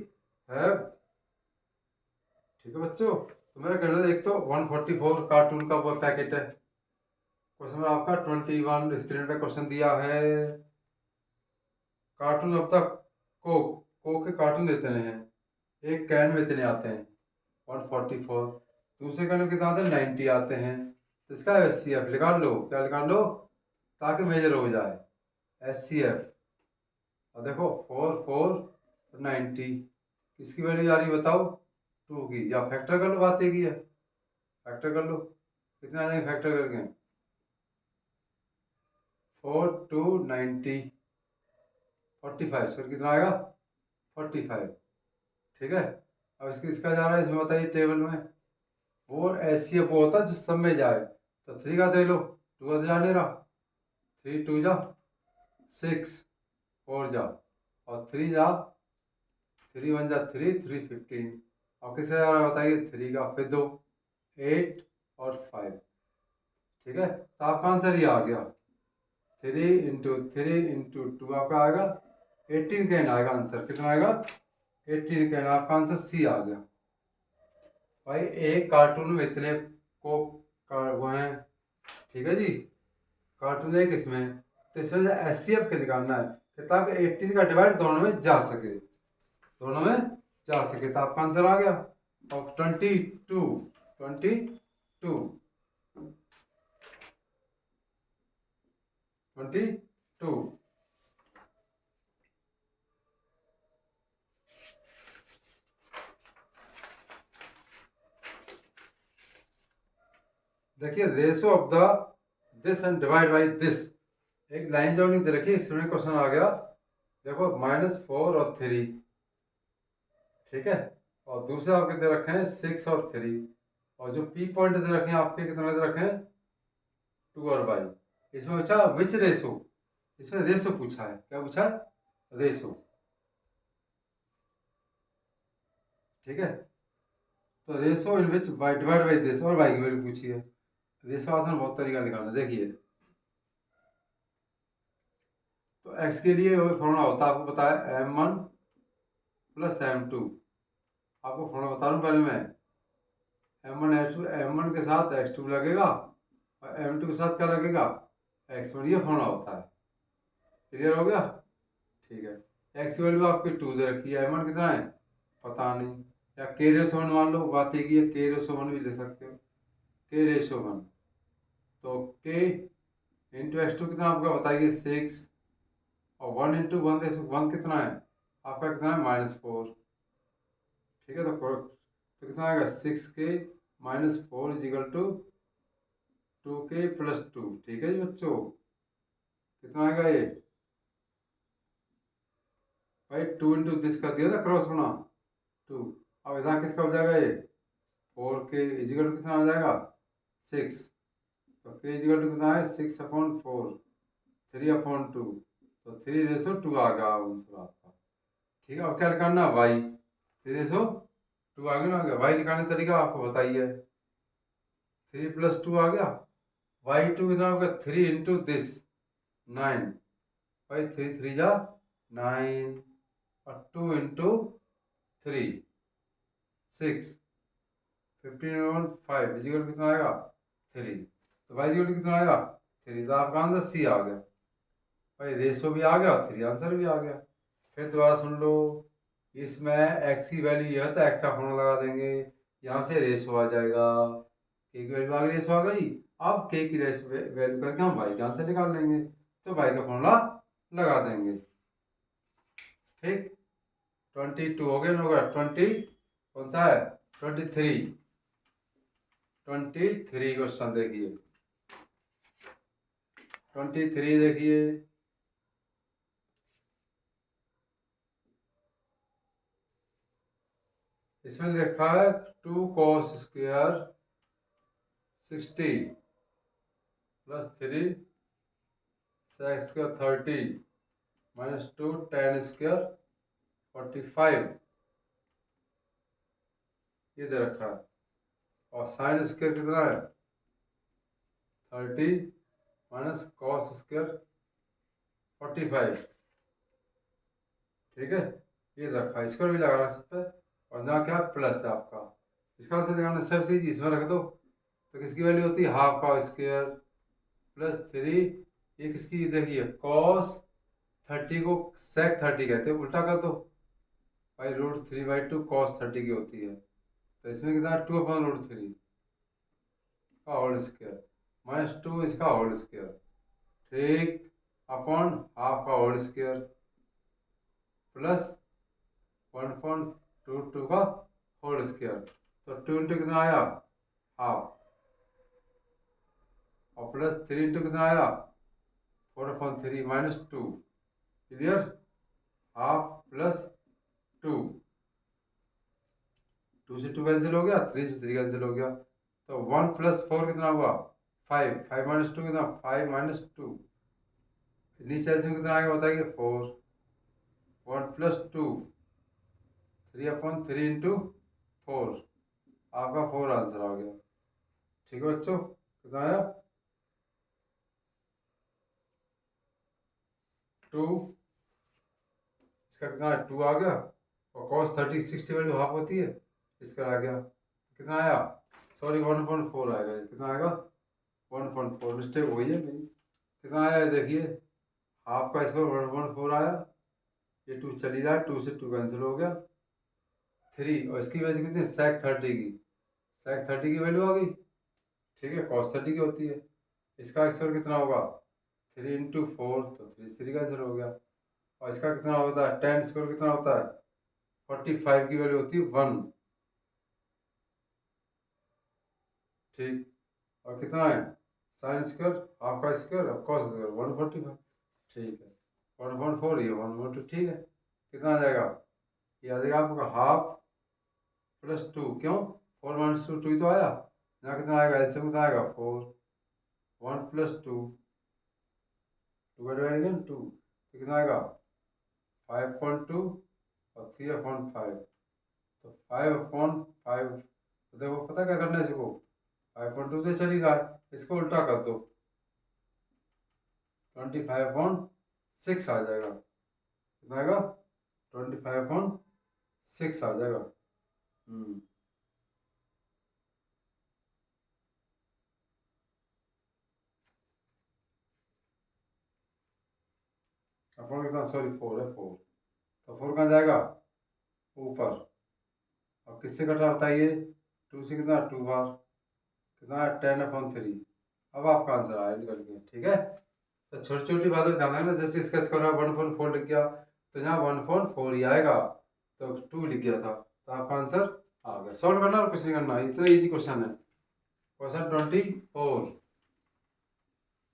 have। ठीक है बच्चों, तो मेरा कहना है, एक तो 144 कार्टून का वो पैकेट है, क्वेश्चन में आपका 21 स्क्रीन पे क्वेश्चन दिया है, कार्टून ऑफ द कोक के कार्टून देते हैं, एक कैन में इतने आते हैं 144, दूसरे कैन में कितना आते हैं 90 आते हैं, तो इसका SCF निकाल लो, क्या निकाल लो, ताकि मेजर हो जाए SCF। और देखो 4 4 90, किसकी वैल्यू आ रही है बताओ, 2 की, या फैक्टर कर लो, बात एक ही है, फैक्टर कर लो, कितने आ जाएंगे फैक्टर करके, 4 2 90 45, सर कितना आएगा 45। ठीक है, अब इसका जा रहा है इसमें, बताइए टेबल में, वो SCF वो होता है जिस सब में जाए, तो 3 का दे लो, 2 का तो जा नहीं रहा, 3 2 जा 6, 4 जा, और 3 जा, 3 1 जा 3 3 15, और किससे जा रहा है बताइए, 3 का, फिर 2 8 और 5। ठीक है, तो आपका आंसर ये आ गया, 3 × 2 आपका आएगा 18 कैन आएगा आंसर, कितना आएगा 18 कैन, आपका आंसर सी आ गया। भाई एक कार्टून में इतने को वो हैं, ठीक है जी, कार्टून है किसमें, तो इसमें SCF के निकालना है, कि ताकि 18 का डिवाइड दोनों में जा सके, दोनों में जा सके, तो आपका आंसर आ गया। और 22 देखिए, ratio of the this and divide by this, एक लाइन जॉइनिंग दे रखी है, इसमें क्वेश्चन आ गया, देखो -4 और 3, ठीक है, और दूसरे आपके दे रखे हैं 6 और 3, और जो P पॉइंट दे रखे हैं आपके कितने दे रखे हैं 2 और y। इसमें पूछा विच रेशो, इसमें रेशो पूछा है, क्या पूछा है रेशो। ठीक है, तो ratio in which by divide by this, और y की वैल्यू पूछी है, रेशो आसान बहुत तरीका निकालना, देखिए, तो x के लिए वो फॉर्मूला होता है, आपको पता है M1 + M2, आपको फॉर्मूला बता रहा हूँ पहले मैं, M1 के साथ x2 लगेगा और M2 के साथ क्या लगेगा, x1। ये होना होता है। क्लियर हो गया? ठीक है। x की वैल्यू आपकी 2 दे रखी है, M1 कितना है पता नहीं, या k/1 मान लो, बात एक ही है, k/1 भी ले सकते हो, k/1। तो k इंटू x2 कितना आपका बताइए 6, और 1 इंटू 1 कितना है आपका, कितना है -4। ठीक है, तो कितना आएगा 6k - 4 = 2k + 2। ठीक है जी बच्चों, कितना आएगा ये भाई, 2 इंटू दिस कर दिया था क्रॉस गुना 2। अब इधर किसका हो जाएगा ये 4k = कितना हो जाएगा 6। तो k = कितना है 6/4, 3/2। तो 3:2 आ गया आंसर आपका। ठीक है, अब क्या निकालना y, 3:2 आ गया ना, आ गया। y निकालने का तरीका आपको बताइए, 3 + 2 आ गया, y2 कितना होगा 3 इंटू दिस 9, भाई 3 3 जा 9, और 2 इंटू 3 6, 15/5 कितना आएगा 3। तो भाई कितना आएगा 3, तो आपका आंसर सी आ गया। भाई रेशो भी आ गया और 3 आंसर भी आ गया। फिर दोबारा सुन लो, इसमें एक्स की वैल्यू ये है तो एक्स का फॉर्मूला लगा देंगे, यहाँ से रेशो आ जाएगा, के की वैल्यू आ गई, रेशो आ गई। अब के की रेशो वैल्यू करके हम वाई का आंसर निकाल लेंगे, तो वाई का फॉर्मूला लगा देंगे। ठीक, 22 हो गया, होगा 20, कौन सा है 23। 23 क्वेश्चन देखिए, 23 देखिए, इसमें लिखा है 2 cos square 60 + 3 sec square 30 - 2 tan square 45, ये दे रखा है। और साइन स्क्वायर कितना है 30 - cos स्क्वायर 45। ठीक है, ये रखा है, इसको भी लगा सकते हैं। और यहाँ क्या प्लस है आपका, इसका आंसर लगाना सब चीज इसमें रख दो, तो किसकी वैल्यू होती है हाफ का स्क्वायर +3, ये किसकी देखिए cos 30 को sec 30 कहते हैं, उल्टा कर दो भाई, √3/2 cos 30 की होती है, तो इसमें कितना 2/√3 का होल स्क्वायर -2 इसका होल स्क्वायर, ठीक, अपॉन हाफ का होल स्क्वायर प्लस 1/√2 का होल स्क्वायर। तो 2 इंटू कितना आया हाफ, और प्लस 3 इंटू कितना आया 4/3 - 2, क्लियर, हाफ प्लस 2, 2 से 2 कैंसिल हो गया, 3 से 3 कैंसिल हो गया, तो 1 + 4 कितना हुआ 5, 5 - 2 कितना 5 - 2, नीचे एलसीएम कितना आएगा बताइए 4, 1 + 2 3/3 इंटू 4, आपका 4 आंसर आ गया। ठीक है बच्चों, कितना आया 2, इसका कितना है 2 आ गया, और cos 30 60 वैल्यू हाफ होती है, इसका आ गया कितना आया, सॉरी 1/4 आएगा, कितना आएगा 1/4, मिस्टेक हुई है मेरी, कितना आया देखिए, हाफ का इसका 1/4 आया, ये 2 चली रहा है, 2 से 2 कैंसिल हो गया, 3, और इसकी वैल्यू कितनी sec 30 की, sec 30 की वैल्यू आ गई। ठीक है, cos 30 की होती है, इसका स्क्वायर कितना होगा 3 इंटू 4, तो 3 3 कैंसिल हो गया, और इसका कितना होता है tan स्क्वायर कितना होता है 45 की वैल्यू होती है 1। ठीक, और कितना है साइन स्क्वायर हाफ का स्क्वायर और कॉस स्क्वायर 145। ठीक है, 1/4 ये 1/2, ठीक है, कितना आ जाएगा, ये आ जाएगा आपका हाफ प्लस 2, क्यों 4 - 2 2 ही तो आया, यहाँ कितना आएगा एलसीएम कितना आएगा 4, 1 + 2 2 तो कितना आएगा 5/2 और 3/5, तो 5/5, तो देखो पता क्या करना है इसको, 5/2 से चली रहा है, इसको उल्टा कर दो 25/6 आ जाएगा, कितना आएगा 25/6 आ जाएगा। फोर कितना, सॉरी 4 है, 4, तो 4 कहाँ जाएगा, ऊपर। अब किससे कट रहा बताइए, 2 से कितना, 2 बार, कितना है 10/3। अब आपका आंसर आया निकल के, ठीक है। तो छोटी छोटी बातों को ध्यान रखना, जैसे स्केच कर रहा है 1/4 लिख गया, तो यहाँ 1/4 ही आएगा, तो 2 लिख गया था, तो आपका आंसर आ गया। सॉल्व करना और कुछ नहीं करना, इतना इजी क्वेश्चन है। क्वेश्चन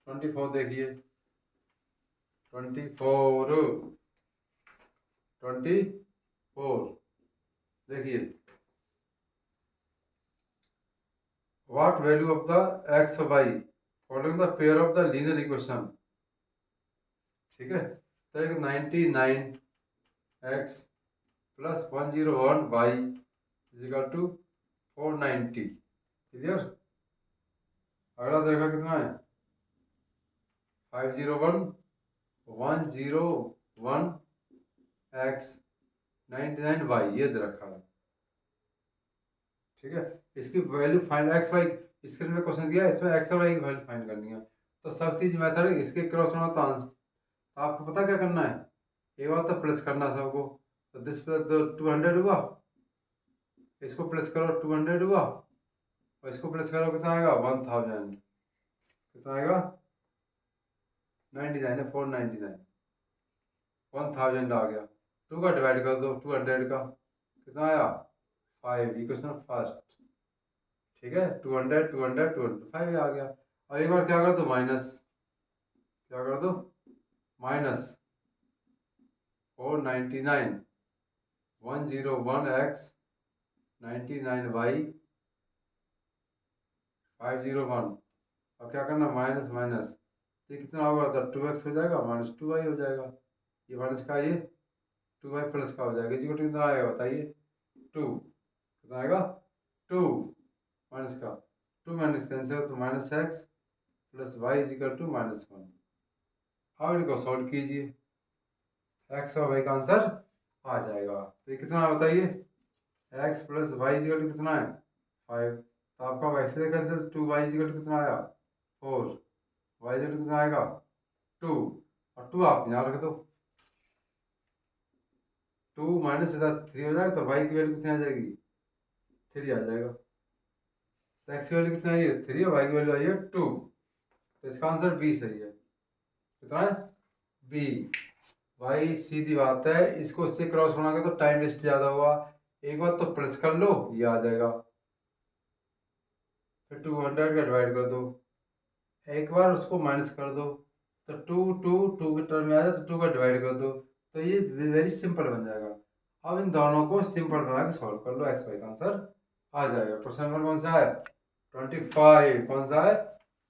24 देखिए, 24 देखिए, what value of the X Y following the pair of the linear equation, ठीक है। तो एक 99x plus 101y is equal to 490, clear. अगला देखा कितना है, 501 101x 99y ये दे रखा है, ठीक है। इसकी value find X Y, screen में क्वेश्चन दिया है, इसमें एक्स और वाई की वैल्यू फाइंड करनी है। तो सब चीज मेथड इसके क्रॉस होना, तो आपको पता क्या करना है, एक बार तो प्लस करना सबको, तो दिस प्लस 200 हुआ, इसको प्लस करो 200 हुआ, और इसको प्लस करो कितना आएगा 1000, कितना आएगा 99 है, 499, 1000 आ गया। 2 का डिवाइड कर दो 200 का, कितना आया 5, इक्वेशन फर्स्ट, ठीक है। 200 200 200 5 आ गया। और एक बार क्या कर दो माइनस, क्या कर दो माइनस 499 101x 99y 501। अब क्या करना, माइनस माइनस, ये कितना होगा, तो 2x हो जाएगा, -2y हो जाएगा, ये माइनस का ये 2y प्लस का हो जाएगा, इसी को कितना आएगा बताइए 2, कितना आएगा 2 माइनस का 2 माइनस कैंसिल, तो -x plus y is equal to -1। अब इनको सॉल्व कीजिए, x और y का आंसर आ जाएगा। तो ये कितना है बताइए, x plus Y is equal to कितना है 5, तो आपका x से cancel, 2y is equal to कितना आया 4, y इज इक्वल टू कितना आएगा 2, और 2 आप यहाँ रख दो, 2 माइनस 3 हो जाएगा, तो y की वैल्यू कितनी आ जाएगी 3 आ जाएगा। तो x की वैल्यू कितना आई है 3 और y की वैल्यू आई है 2, तो इसका आंसर बी सही है, कितना है बी। भाई सीधी बात है, इसको इससे क्रॉस बनाओगे तो टाइम वेस्ट ज़्यादा होगा, एक बार तो प्लस कर लो ये आ जाएगा, फिर 200 का डिवाइड कर दो, एक बार उसको माइनस कर दो, तो 2 के टर्म में आ जाए, तो 2 का डिवाइड कर दो, तो ये वेरी सिंपल बन जाएगा। अब इन दोनों को सिंपल बना के सॉल्व कर लो, एक्स वाई का आंसर आ जाएगा। क्वेश्चन नंबर कौन सा है 25, कौन सा है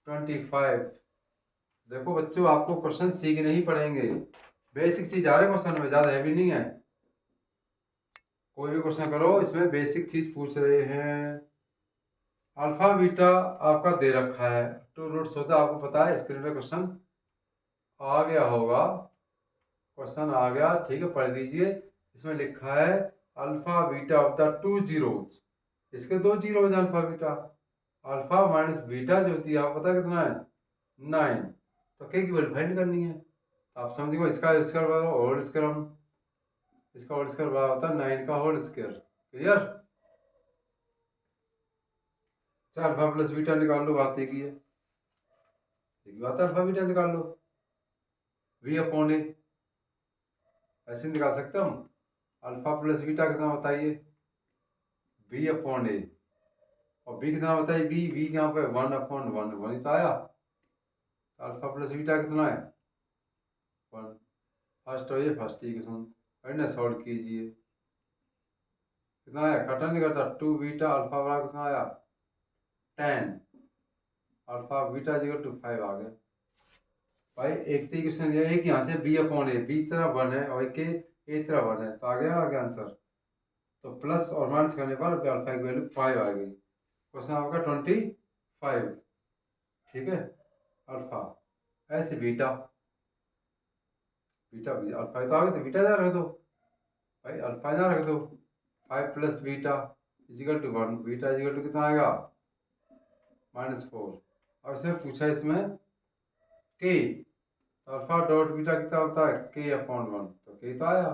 25। देखो बच्चों, आपको क्वेश्चन सीखने ही पड़ेंगे, बेसिक चीज आ रही है क्वेश्चन में, ज़्यादा हैवी नहीं है। कोई भी क्वेश्चन करो इसमें बेसिक चीज पूछ रहे हैं। अल्फा बीटा आपका दे रखा है, 2 रूट्स होता है, आपको पता है, स्क्रीन पे क्वेश्चन आ गया होगा, क्वेश्चन आ गया, ठीक है, पढ़ लीजिए। इसमें लिखा है alpha beta of the 2 zeros, इसके 2 zeros alpha beta, alpha minus beta जो होती है आपको पता है कितना है 9, तो क्या की वैल्यू फाइंड करनी है, तो आप समझिए इसका स्क्वायर होल स्क्वायर, हम इसका होल स्क्वायर होता है 9 का होल स्क्वायर, क्लियर। चार अल्फा प्लस बीटा निकाल लो, बात एक ही है, एक बात है, अल्फा बीटा निकाल लो, v/a ऐसे निकाल सकते हम, अल्फा प्लस बीटा कितना बताइए v/a, और b कितना बताइए b यहाँ पे 1/1 1 ही तो आया, अल्फा प्लस बीटा कितना है 1, फर्स्ट हो ये फर्स्ट इक्वेशन, पहले सॉल्व कीजिए, कितना आया, कटा नहीं करता, 2 बीटा अल्फा बड़ा कितना आया 10, अल्फा बीटा इक्वल टू 5 आ गया। भाई एक तो इक्वेशन ये, एक यहाँ से b/a, b तरह 1 है और एक a तरह 1 है, तो आ गया आंसर। तो प्लस और माइनस करने पर अल्फा की वैल्यू 5 आ गई। क्वेश्चन आपका 25, ठीक है। अल्फा ऐसे बीटा, बीटा अल्फा तो आ गया, तो बीटा जहाँ रख दो भाई, अल्फा जहाँ रख दो, 5 plus beta equal to 1, beta equal to कितना आएगा -4। अब इसमें पूछा इसमें के, तो अल्फा डॉट बीटा कितना होता है के अपॉन वन, तो के तो आया,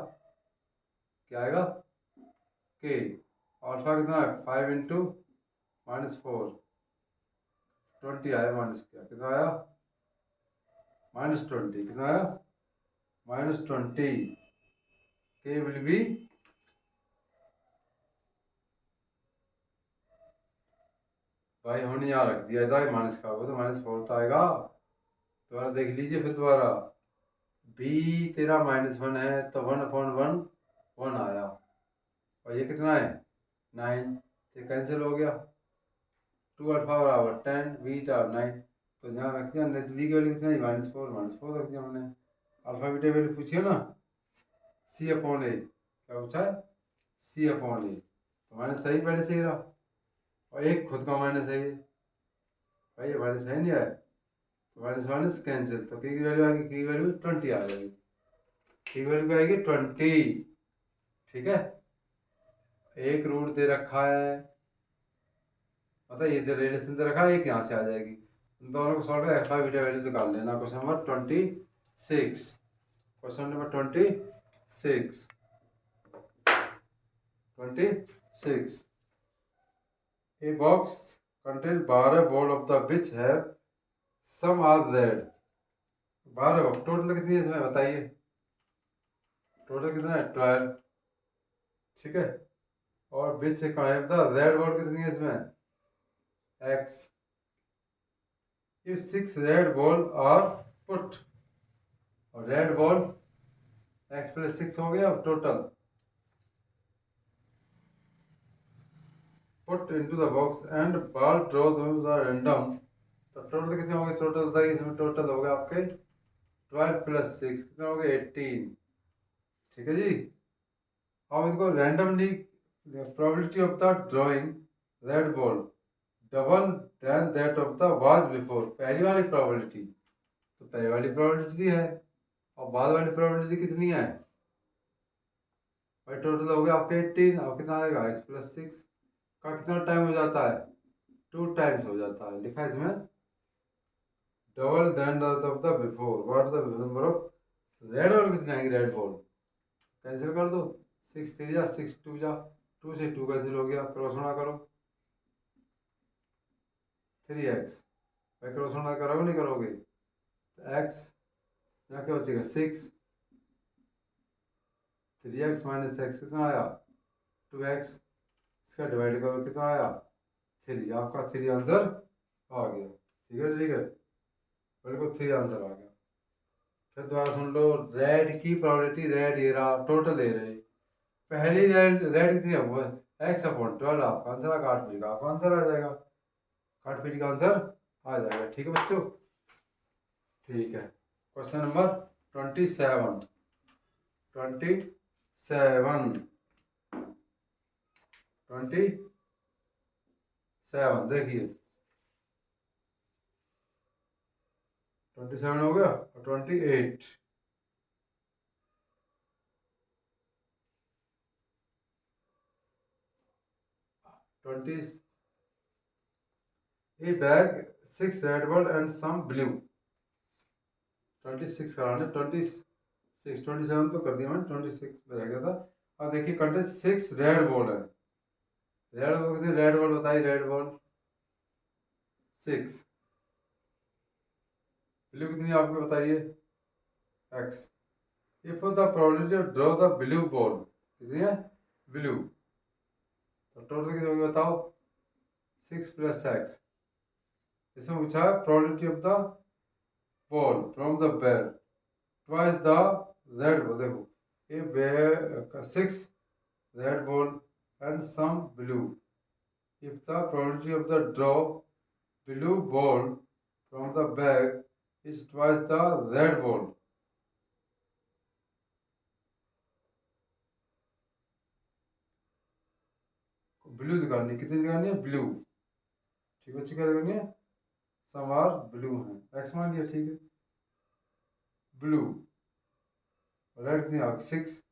क्या आएगा के। अल्फा कितना है 5 इंटू -4 20 आया, माइनस क्या कितना आया -20, कितना आया -20, के विल बी भाई हमने यहाँ रख दिया था माइनस का, वो तो -4 तो आएगा। दोबारा देख लीजिए फिर दोबारा, बी तेरा -1 है तो 1/1 1 आया, और ये कितना है 9, तो कैंसिल हो गया। 2 अल्फा बराबर 10 बीटा 9, तो यहाँ रख दिया, नहीं तो बी की वैल्यू कितना है -4 रख दिया हमने। अल्फा बीटा वैल्यू पूछिए ना, सी अपॉन ए, क्या पूछा है सी अपॉन ए, तो माइनस सही पहले से ही रहा, और एक खुद का माइनस है ये, भाई ये माइनस है नहीं आया, तो माइनस माइनस कैंसिल, तो की वैल्यू आएगी, की वैल्यू 20 आ जाएगी, की वैल्यू आएगी 20, ठीक है। एक रूट दे रखा है, मतलब ये रिलेशन दे रखा है, एक यहाँ से आ जाएगी, इन दोनों को सॉल्व कर एफ आई बीटा वैल्यू निकाल लेना। Question number 26, question number 26, 26, a box contains 12 ball of the which have some are red, 12 ball total कितनी है इसमें बताइए, टोटल कितना है 12, ठीक है। और विच से कहाँ है बता, रेड बॉल कितनी है इसमें x, if 6 red ball are put, और रेड बॉल x + 6 हो गया total, put into the box and ball draw those are random, तो टोटल कितने हो गए, टोटल बताइए इसमें, टोटल हो गया आपके 12 + 6 कितना हो गया 18, ठीक है जी। अब इनको randomly probability of the drawing red ball double than that of the was before, पहली वाली प्रोबेबिलिटी, तो पहली वाली प्रोबेबिलिटी है, और बाद वाली प्रोबेबिलिटी कितनी है भाई, टोटल हो गया आपके 18, अब कितना आएगा x + 6 का कितना टाइम हो जाता है 2 टाइम्स हो जाता है, लिखा है इसमें double than that of the before, what the number of red ball कितनी आएगी, रेड बॉल कैंसिल कर दो, 6 3 जा 6 2 जा, 2 से 2 कैंसिल हो गया, क्रॉस गुणा करो 3x, भाई क्रॉस गुणा करोगे नहीं करोगे, तो x यहाँ क्या बचेगा 6, 3x - x कितना आया 2x, इसका डिवाइड करो कितना आया 3, आपका 3 आंसर आ गया, ठीक है बिल्कुल 3 आंसर आ गया। फिर दोबारा सुन लो, रेड की प्रोबेबिलिटी, रेड ये रहा टोटल दे रहे, पहली रेड रेड कितनी है वो x/12, आपका आंसर आ, काट पीट का आपका आंसर आ जाएगा, काट पीट का आंसर आ जाएगा, ठीक है बच्चों, ठीक है। क्वेश्चन नंबर 27, 27 देखिए, 27 हो गया, और 28, a bag 6 red ball and some blue, 26 कराने, 27 तो कर दिया मैंने, 26 रह गया था। अब देखिए कंटेंट 6 रेड बॉल है, रेड बॉल कितनी, रेड बॉल बताइए, रेड बॉल 6, ब्लू कितनी आपको बताइए x, if the probability of draw the blue ball कितनी है ब्लू, तो टोटल कितनी होगी बताओ 6 + x, इसमें पूछा है probability of the ball from the bat twice the red ball, देखो ये 6 red ball and some blue, if the probability of the draw blue ball from the bag is twice the red ball, blue निकालनी, कितनी निकालनी है ब्लू, ठीक है, क्या निकालनी है, समार ब्लू है, एक्स मान लिया, ठीक है ब्लू, रेड कितनी आ 6,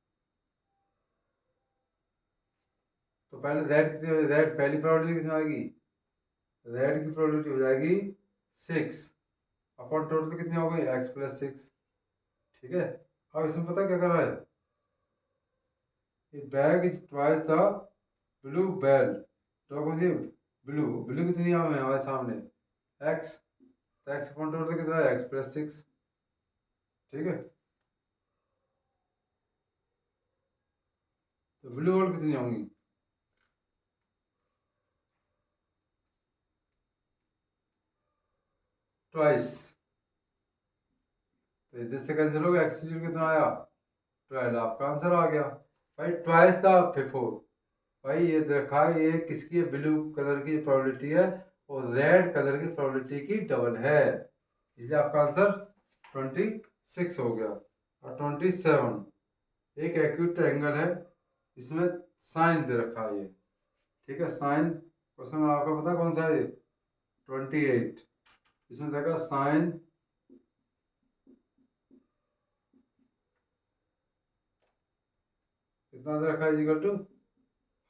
तो पहले रेड कितनी, रेड पहली प्रोबेबिलिटी कितनी आएगी, रेड की प्रोबेबिलिटी हो जाएगी 6 अपॉन टोटल कितनी हो गई x + 6, ठीक है। अब इसमें पता क्या करना है, A bag is twice the blue ball, तो मुझे ब्लू ब्लू कितनी आम है हमारे सामने एक्स, तो एक्स अपॉन टोटल कितना है एक्स प्लस 6। ठीक है, तो ब्लू होल कितनी होंगी, ट्वाइस, तो इधर से कैंसिल हो गया, एक्स कितना आया 12, आपका आंसर आ गया भाई, ट्वाइस द फिफोर। भाई ये देखा है, ये किसकी ब्लू कलर की प्रोबेबिलिटी है और रेड कलर की प्रोबेबिलिटी की डबल है, इसलिए आपका आंसर 26 हो गया। और 27, एक एक्यूट एंगल है, इसमें साइन दे रखा है ये, ठीक है, साइन क्वेश्चन में आपका पता कौन सा है ये 28, इसमें देखा साइन कितना दे रखा है इक्वल टू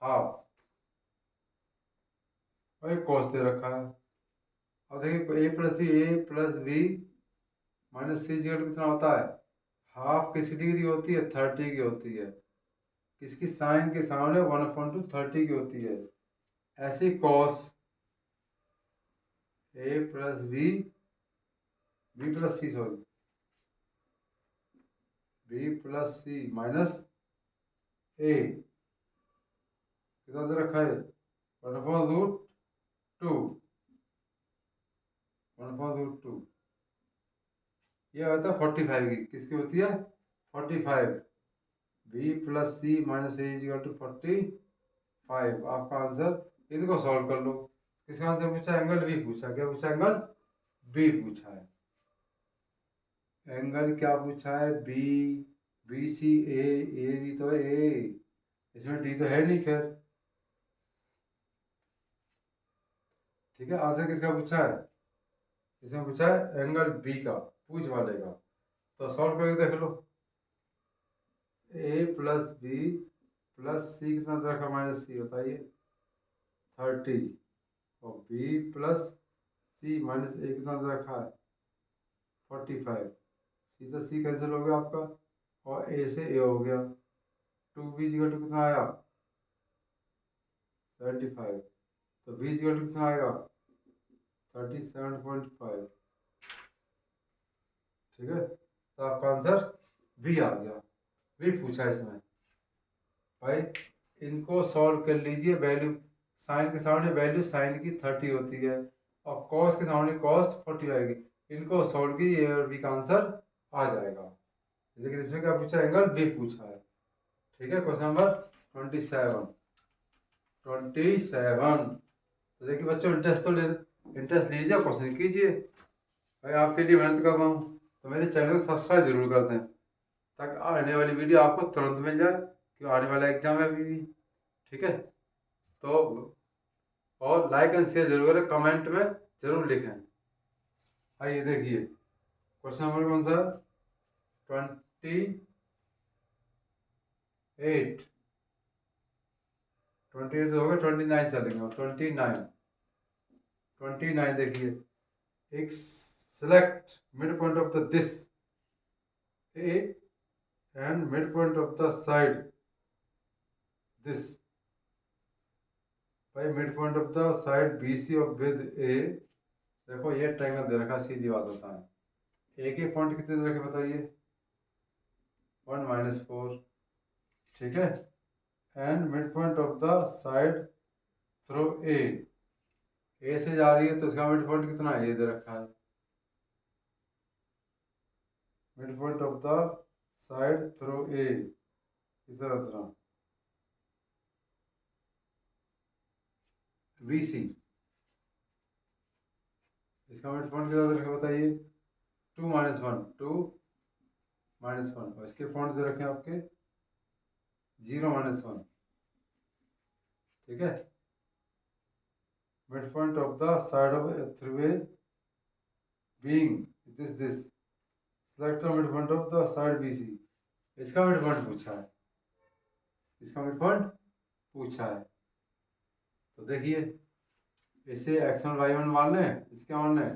हाफ, और एक कॉस दे रखा है। अब देखिए A plus B minus C equal to कितना होता है, हाफ किसी डिग्री होती है 30 की होती है, किसकी साइन के सामने 1/30 की होती है, ऐसी cos A plus B plus C sorry B plus C minus ए कितना दे रखा है 1/√2, 1/√2, ये होता है 45 की, किसकी होती है 45, B plus C minus A equal to 45, आपका आंसर इनको सॉल्व कर लो। किसका आंसर पूछा, एंगल बी पूछा, क्या पूछा एंगल बी पूछा है, एंगल क्या पूछा है बी, बी सी ए भी तो है ए, इसमें डी तो है नहीं खैर, ठीक है, आंसर किसका पूछा है, इसमें पूछा है एंगल बी का, पूछ वाले का, तो सॉल्व करके देख लो, ए प्लस बी प्लस सी कितना दे रखा माइनस सी, बताइए 30, और बी प्लस सी माइनस ए कितना दे रखा है 45, सी तो सी कैंसिल हो गया आपका, और ए से ए हो गया, 2b इक्वल टू कितना आया 75, तो b इक्वल टू कितना आएगा 37.5, ठीक है, तो आपका आंसर बी आ गया, बी पूछा इसमें। भाई इनको सॉल्व कर लीजिए, वैल्यू साइन के सामने वैल्यू साइन की 30 होती है और कॉस के सामने कॉस 45 की, इनको सॉल्व कीजिए और बी का आंसर आ जाएगा, लेकिन इसमें क्या पूछा एंगल बी पूछा है, ठीक है। क्वेश्चन नंबर 27, तो देखिए बच्चों इंटरेस्ट लीजिए, क्वेश्चन कीजिए, भाई आपके लिए मेहनत कर रहा हूँ, तो मेरे चैनल को सब्सक्राइब जरूर कर दें ताकि आने वाली वीडियो आपको तुरंत मिल जाए, क्योंकि आने वाला एग्जाम है अभी भी, ठीक है। तो और लाइक एंड शेयर जरूर करें, कमेंट में जरूर लिखें। आइए देखिए क्वेश्चन नंबर कौन सा 28, 28 हो गए, 29 चलेंगे, और 29 देखिए, एक select midpoint of the this A and midpoint of the side this, भाई midpoint of the side BC of with A, देखो ये ट्रायंगल दे रखा, सीधी बात होता है, ए के पॉइंट कितने दे रखे बताइए 1 - 4, ठीक है, and midpoint of the side through a से जा रही है तो इसका midpoint कितना है, ये दे रखा है, midpoint of the side through A इतना BC, इसका midpoint कितना दे रखा बताइए 2 - 1, 2 - 1, और इसके पॉइंट दे रखे आपके 0 - 1, ठीक है, midpoint of the side of through A being this select the midpoint of the side BC, इसका midpoint पूछा है, इसका midpoint पूछा है, तो देखिए इसे x1 y1 मान लें, इसके मान लें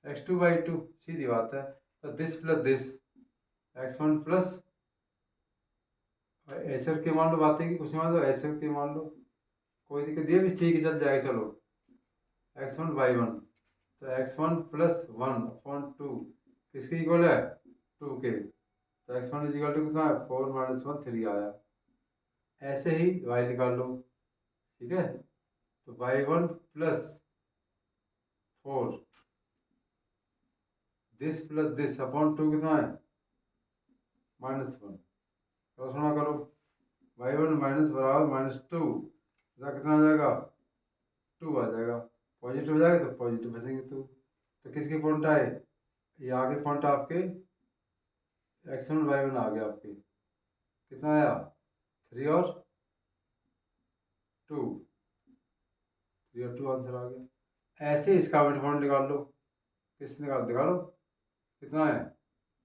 x2/2, सीधी बात है, तो this plus this x1 plus H R के मान लो, बातें की कुछ मान लो, एच आर के मान लो, कोई दिक्कत ये भी ठीक है, चल जाएगा। चलो x1 y1, तो x1 प्लस 1/2 किसके इक्वल है? 2 के। तो x1 इज इक्वल टू कितना है? 4 - 1 3 आया। ऐसे ही y निकाल लो, ठीक है। तो y1 plus 4 this plus this upon 2 कितना है? -1। तो सुना करो, y1 माइनस बराबर -2, कितना आ जाएगा? 2 आ जाएगा। पॉजिटिव हो जाएगा तो पॉजिटिव बचेंगे 2। तो किसके पॉइंट आए? ये आगे पॉइंट आपके x1 y1 आ गया आपके। कितना आया? 3 और 2, 3 और 2 आंसर आ गया। ऐसे इसका मिड पॉइंट निकाल लो। किस निकाल निकालो, कितना है?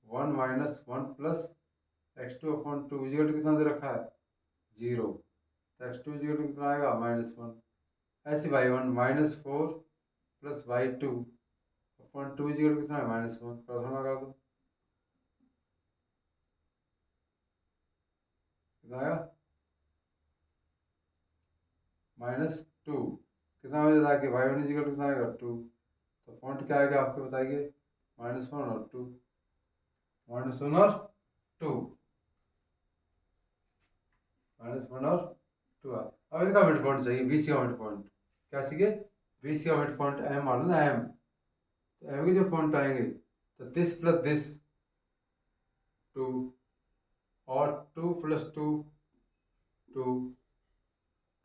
1 - 1 प्लस x2/2 इक्वल टू कितना दे रखा है? 0। तो x2 इक्वल टू कितना आएगा? -1। ऐसे y1 -4 plus y2/2 equal to कितना है? -1। क्रॉस लगा दो, कितना आएगा? -2। कितना हो जाता है कि y1 इक्वल टू कितना आएगा? 2। तो पॉइंट क्या आएगा आपके बताइए? -1 और 2, -1 और 2, -1 और 2 अब इसका मिड पॉइंट चाहिए, बीसी का मिड पॉइंट। क्या चाहिए? बीसी का मिड पॉइंट एम मानो ना, एम। तो एम के जो पॉइंट आएंगे, तो दिस प्लस दिस 2 और 2 प्लस 2 2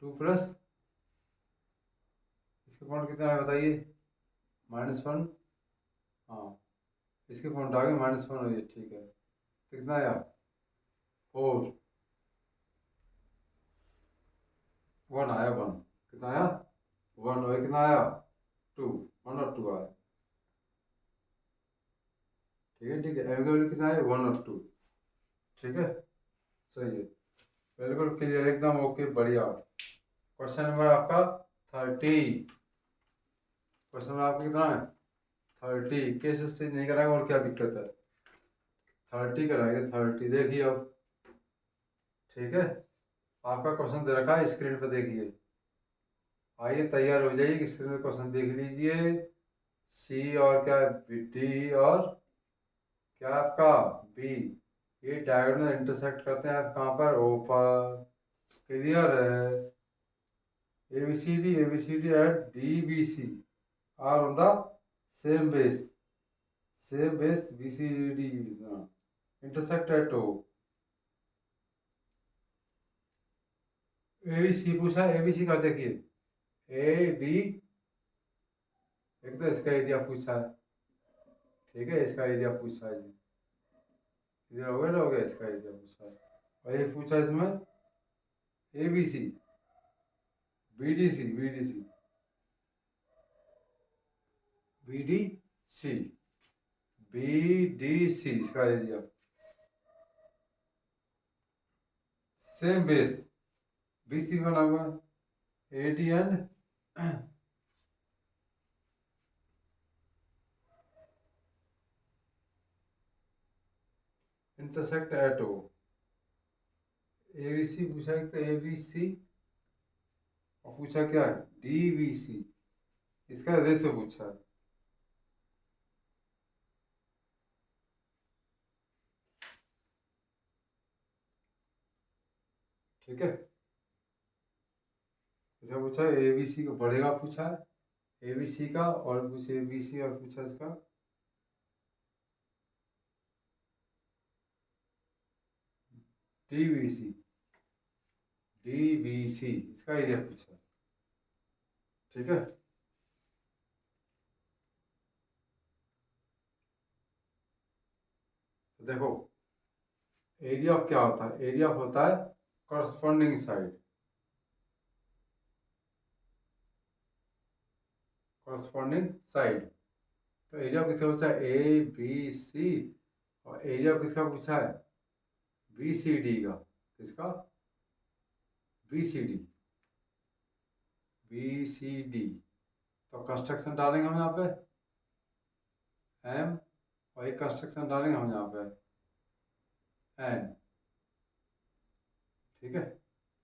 2 प्लस इसके पॉइंट कितना है बताइए? -1। हाँ, इसके पॉइंट आ गए -1 और ये, ठीक है। तो कितना आया? 4 1 आया, 1 कितना आया? 1 और कितना आया? 2, 1 और 2 आया, ठीक है। ठीक है, एम का वैल्यू कितना है? 1 और 2, ठीक है, सही है, बिल्कुल क्लियर, एकदम ओके, बढ़िया। क्वेश्चन नंबर आपका 30। क्वेश्चन नंबर आपका कितना है? 30। केस स्टडी नहीं कराएंगे और क्या दिक्कत है? 30 कराएंगे, 30। देखिए अब, ठीक है, आपका क्वेश्चन दे रखा है स्क्रीन पर, देखिए। आइए तैयार हो जाइए, स्क्रीन में क्वेश्चन देख लीजिए। सी और क्या? डी और क्या आपका? बी, ये डायगोनल इंटरसेक्ट करते हैं आप कहाँ पर? ओ पर। क्लियर है? ABCD and DBC are on the same base, BCD intersect at O। ABC पूछा है, ABC का देखिए, AB, एक तो इसका एरिया पूछा है, ठीक है, इसका एरिया पूछा है जी, इधर हो गया ना, हो गया, इसका एरिया पूछा है। और ये पूछा है इसमें ABC, BDC, BDC इसका एरिया, सेम बेस, BC बना हुआ है, AD and intersect at O. ABC पूछा है, तो ABC, और पूछा क्या है? DBC, इसका रेशो पूछा है, ठीक है। इसका पूछा है ABC का बढ़ेगा, पूछा है ABC का, और कुछ ABC और पूछा इसका DBC, इसका एरिया पूछा, ठीक है। तो देखो, एरिया ऑफ क्या होता है? एरिया ऑफ होता है कॉरस्पॉन्डिंग साइड, तो एरिया किसका पूछा है? ABC, और एरिया किसका पूछा है? BCD का। किसका? BCD, तो कंस्ट्रक्शन डालेंगे हम यहाँ पे M, और एक कंस्ट्रक्शन डालेंगे हम यहाँ पे एन, ठीक है,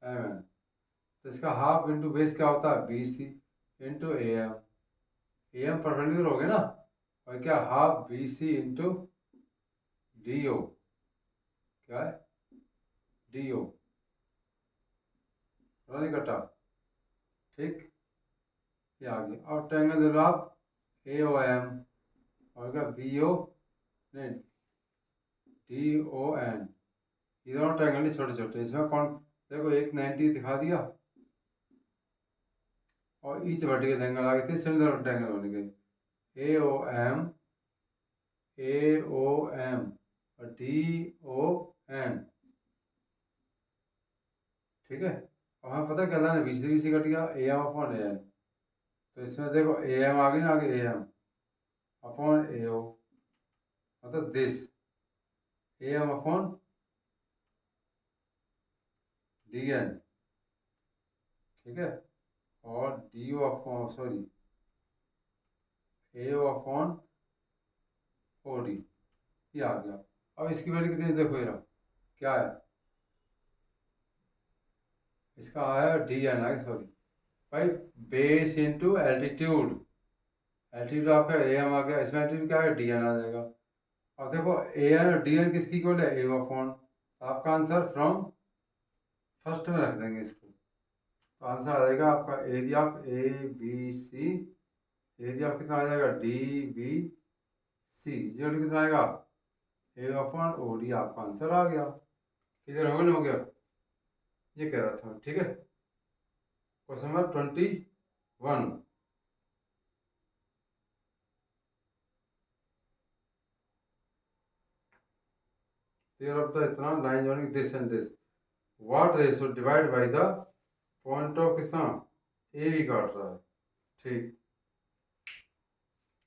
एम एन। तो इसका हाफ इंटू बेस क्या होता है, B C into A M. A M perpendicular हो गया ना, और क्या half B C into D O, क्या है डी ओ, नहीं कटा, ठीक, ये आ गया। और ट्रायंगल दे लो आप ए ओ एम, और क्या बी ओ, नहीं डी ओ एन। ये दोनों ट्रायंगल छोटे छोटे, इसमें कौन, देखो एक 90 दिखा दिया और ईच वर्टिकल एंगल आ गए थे, सिमिलर ट्रायंगल बन गए। ए ओ एम, ए ओ एम और डी ओ एन, ठीक है। और हमें पता क्या था ना, बी सी कट गया, A M upon A N. तो इसमें देखो ए एम आ गई ना, आगे ए एम अपॉन ए ओ, मतलब this A M upon D N, ठीक है, और D O upon, sorry, A O upon O D, ये आ गया। अब इसकी वैल्यू कितनी, देखो ये रहा, क्या है, इसका आया डी एन आया, सॉरी भाई, बेस इंटू एल्टीट्यूड, एल्टीट्यूड आपका ए एम आ गया, इसमें एल्टीट्यूड क्या है, डी एन आ जाएगा। अब देखो ए एन और डी एन किसकी इक्वल है, ए अपॉन, आपका आंसर फ्रॉम फर्स्ट में रख देंगे इसको, तो आंसर आ जाएगा आपका area of A B C, area of कितना आ जाएगा, डी बी सी, जो कितना आएगा, ए अपॉन ओ डी, आपका आंसर आ गया। किधर हो गया, ये कह रहा था, ठीक है। Question number 21, here of the इतना line joining this and this, what ratio divide by the point of कितना ए भी काट रहा है, ठीक।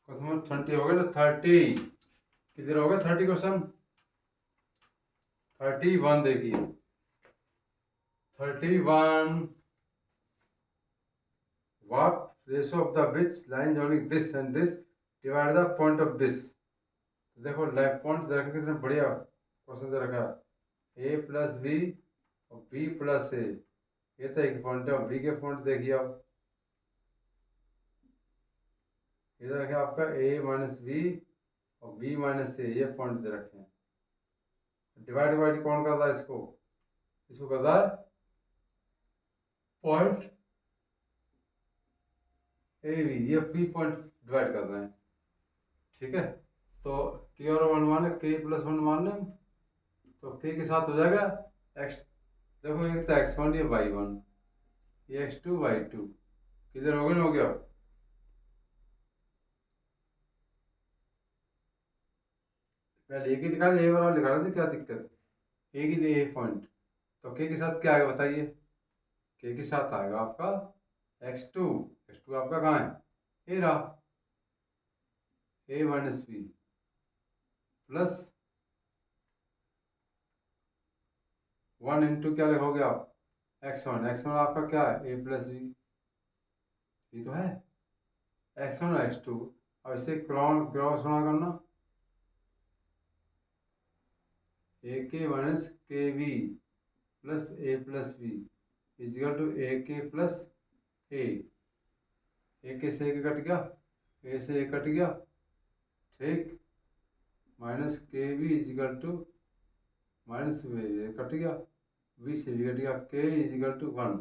क्वेश्चन नंबर 20 हो गया ना, 30 किधर हो गया, 30 क्वेश्चन, 31 देखिए, 31, what ratio of the which line joining this and this divide the point of this। देखो लाइफ पॉइंट दे रखा, कितने बढ़िया क्वेश्चन दे रखा है, ए प्लस बी और बी प्लस ए, ये तो एक पॉइंट है, बी के पॉइंट देखिए आप, ये देखिए आपका ए माइनस बी और बी माइनस ए, ये पॉइंट दे रखे हैं। डिवाइड डिवाइड कौन करता है इसको, इसको करता है पॉइंट ए बी, ये बी पॉइंट डिवाइड कर रहे हैं, ठीक है। तो के और 1 मान के प्लस 1 मान लें, तो के के साथ हो जाएगा एक्स, देखो एक तो x1 ये y1, ये x2 y2, किधर हो गया ना, हो गया। पहले एक ही दिखा दे, ए वाला लिखा दे, क्या दिक्कत, एक ही दे ए पॉइंट, तो के साथ क्या आएगा बताइए, के साथ आएगा आपका x2, x2 आपका कहाँ है, ए रहा, ए माइनस बी प्लस 1 इंटू क्या लिखोगे आप, x1, x1 आपका क्या है, ए प्लस बी, ये तो है x1 और x2, और इसे क्रॉस गुणा करना, ए के माइनस के B plus A plus B equal to A K plus ए, ए के से कट गया, ए से ए कट गया, ठीक, माइनस के B equal to minus A cut गया, बी से भी कट गया, के इजिकल टू 1,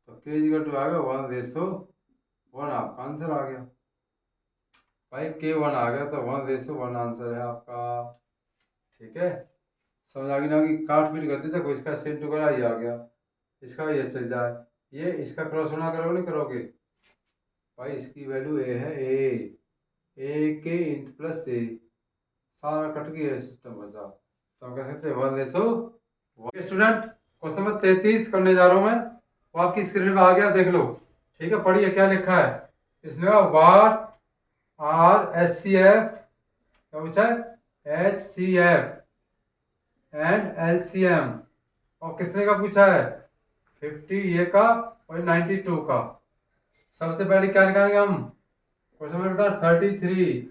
तो के इजिकल टू आ गया 1 रेसो 1, आपका आंसर आ गया भाई, के 1 आ गया तो 1 रेसो 1 आंसर है आपका, ठीक है। समझ आ गई ना, कि काट पीट करते थे, कोई इसका सेंट करा, ये आ गया, इसका ये चल जाए, ये इसका क्रॉस गुणा करोगे नहीं करोगे भाई, इसकी वैल्यू ए है, ए के इंट प्लस ए, सारा कट गया सिस्टम बचा, तो हम कह सकते हैं 1 रेसो। स्टूडेंट क्वेश्चन नंबर 33 करने जा रहा हूँ मैं, वो आपकी स्क्रीन में आ गया, देख लो, ठीक है। पढ़िए क्या लिखा है इसमें, what are H C F, क्या पूछा है, H C F and L C M, और किसने का पूछा है, 50 ये का और 92 का। सबसे पहले क्या निकालेंगे हम, क्वेश्चन में बता 33,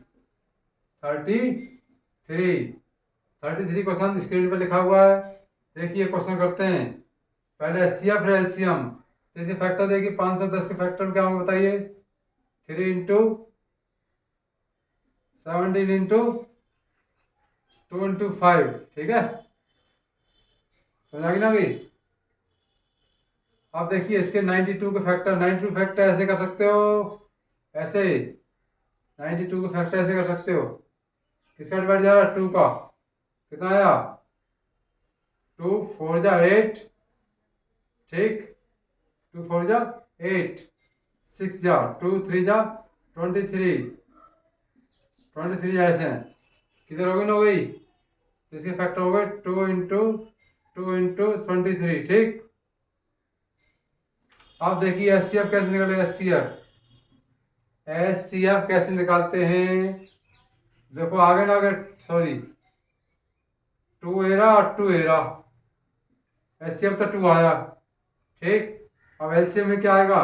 33 क्वेश्चन स्क्रीन पे लिखा हुआ है। देखिए क्वेश्चन करते हैं। पहले HCF फिर LCM। तो इसके फैक्टर देखिए, 510 के फैक्टर क्या होंगे बताइए। 3 इंटू 17 इंटू 2 इंटू 5, ठीक है, समझ आ गई ना अभी। आप देखिए इसके 92 के फैक्टर, 92 फैक्टर ऐसे कर सकते हो, ऐसे 92 के फैक्टर ऐसे कर सकते हो। किसका डिवाइड जा रहा है, 2 का, कितना आया 2 4 जा 8, ठीक, 2 4 जा 8, 6 जा 2 3 जा 23, 23 ऐसे हैं, किधर हो गई ना हो गई। तो इसके फैक्टर हो गए 2 इंटू 23, ठीक। अब देखिए HCF कैसे निकले, HCF कैसे निकालते हैं। देखो आगे ना आगे, सॉरी 2 एरा और 2 एरा, HCF तो 2 आया, ठीक। अब LCM में क्या आएगा,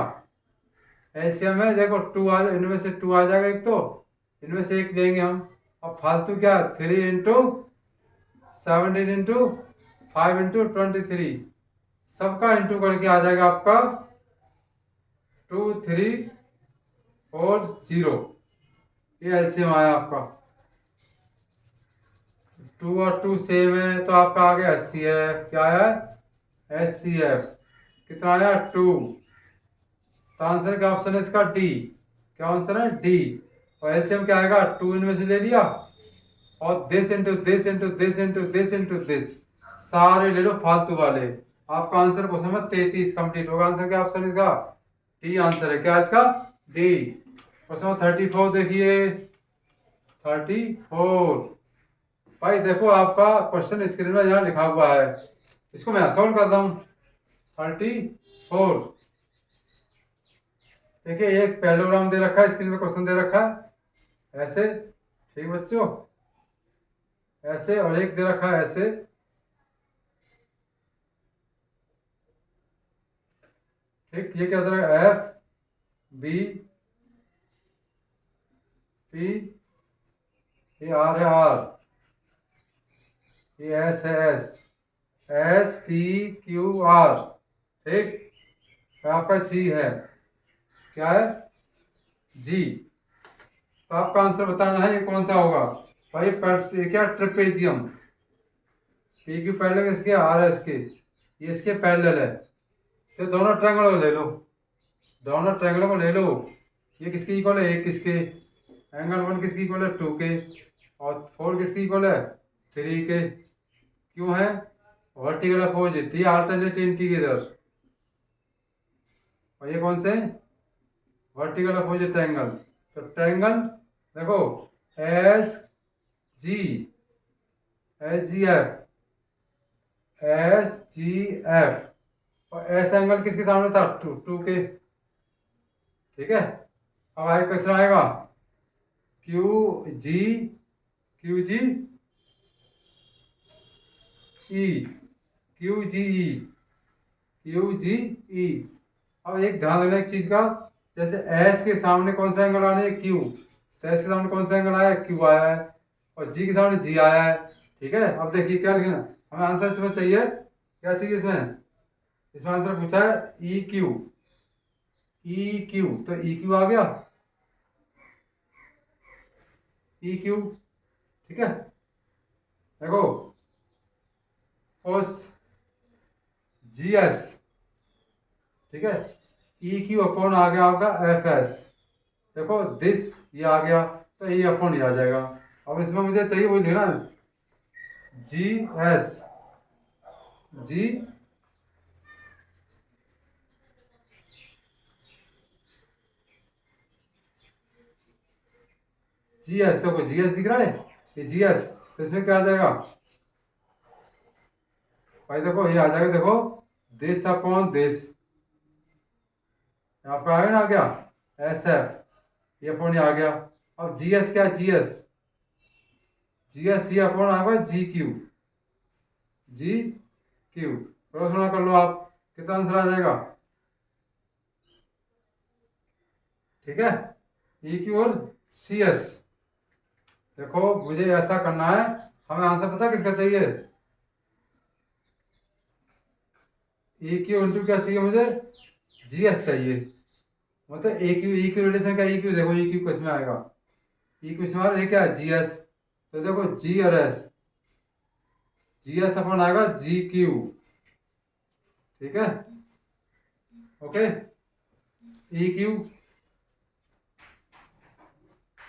LCM में देखो 2 आ, इनमें से 2 आ जाएगा एक, तो इनमें से एक देंगे हम। अब फालतू क्या, 3 इंटू 17 इंटू 5 इंटू 23, सबका इंटू करके आ जाएगा आपका 2 3 4 0। ये LCM आया आपका। 2 और 2 सेम है तो आपका आ गया HCF। क्या आया, HCF कितना आया 2। तो आंसर का ऑप्शन है इसका डी। क्या आंसर है, डी। और एलसीएम क्या आएगा, 2 इनमें से ले लिया और this into this into this into this into this, सारे ले लो फालतू वाले। आपका आंसर क्वेश्चन नंबर 33 कंप्लीट होगा। आंसर क्या ऑप्शन इसका, डी आंसर है। क्या इसका, डी। क्वेश्चन नंबर 34 देखिए, 34। भाई देखो आपका क्वेश्चन स्क्रीन में यहाँ लिखा हुआ है, इसको मैं सॉल्व करता हूँ। 34 देखिए, एक पैरेललोग्राम दे रखा है, स्क्रीन में क्वेश्चन दे रखा है ऐसे, ठीक बच्चों, ऐसे, और एक दे रखा है ऐसे, ठीक। ये क्या दे रखा है, एफ बी पी, ये आर है आर, ये एस है S, S P Q are, ठीक। आपका जी है, क्या है, जी। तो आपका आंसर बताना है ये कौन सा होगा। भाई ये क्या, ट्रिपेजियम। पी क्यू पैरेलल इसके, आर एस के, ये इसके पैरेलल है। तो दोनों ट्रायंगल को ले लो, दोनों ट्रायंगलों को ले लो। ये किसके इक्वल है, एक किसके, एंगल 1 किसकी इक्वल है, 2 के, और 4 किसकी इक्वल है, 3 के। क्यों है, वर्टिकल अपोजिट, ये अल्टरनेट इंटीग्रल। और ये कौन से, वर्टिकल अपोजिट ट्रायंगल। तो ट्रायंगल देखो, एस जी, SGF, और एस एंगल किसके सामने था, 2 के, ठीक है। अब आगे कैसे आएगा, QG, QG E, QGE, QGE। अब एक ध्यान रखना एक चीज का, जैसे एस के सामने कौन सा एंगल आ रहा है, Q, तो एस के सामने कौन सा एंगल आया है, Q आया है, और जी के सामने जी आया है, ठीक है। अब देखिए क्या लिखना, हमें आंसर इसमें चाहिए, क्या चाहिए इसमें, इसमें आंसर पूछा है EQ, EQ, तो EQ आ गया, EQ, ठीक है। देखो उस GS, ठीक है, EQ अपॉन आ गया आपका FS। देखो दिस, ये आ गया, तो ये अपॉन ही आ जाएगा। अब इसमें मुझे चाहिए वही लेना, GS, जी GS, देखो GS दिख रहा है, ये GS, तो इसमें क्या आ जाएगा भाई, देखो ये आ जाएगा, देखो दिस अपॉन दिस, आपका आ गया ना, आ गया SF, ये अपॉन ये आ गया। अब GS क्या, GS, GS ये अपॉन आएगा GQ, GQ, क्रॉस गुणा कर लो आप, कितना आंसर आ जाएगा, ठीक है, EQ और CS। देखो मुझे ऐसा करना है हमें आंसर पता किसका चाहिए? ई क्यू इंटू क्या चाहिए मुझे? जी एस चाहिए। मतलब ई क्यू रिलेशन का ई क्यू देखो, ई क्यू किस में आएगा? ई क्यू इसमें ये क्या है? G S. तो देखो जी और एस, जी एस अपन आएगा जी क्यू। ठीक है, okay. E Q,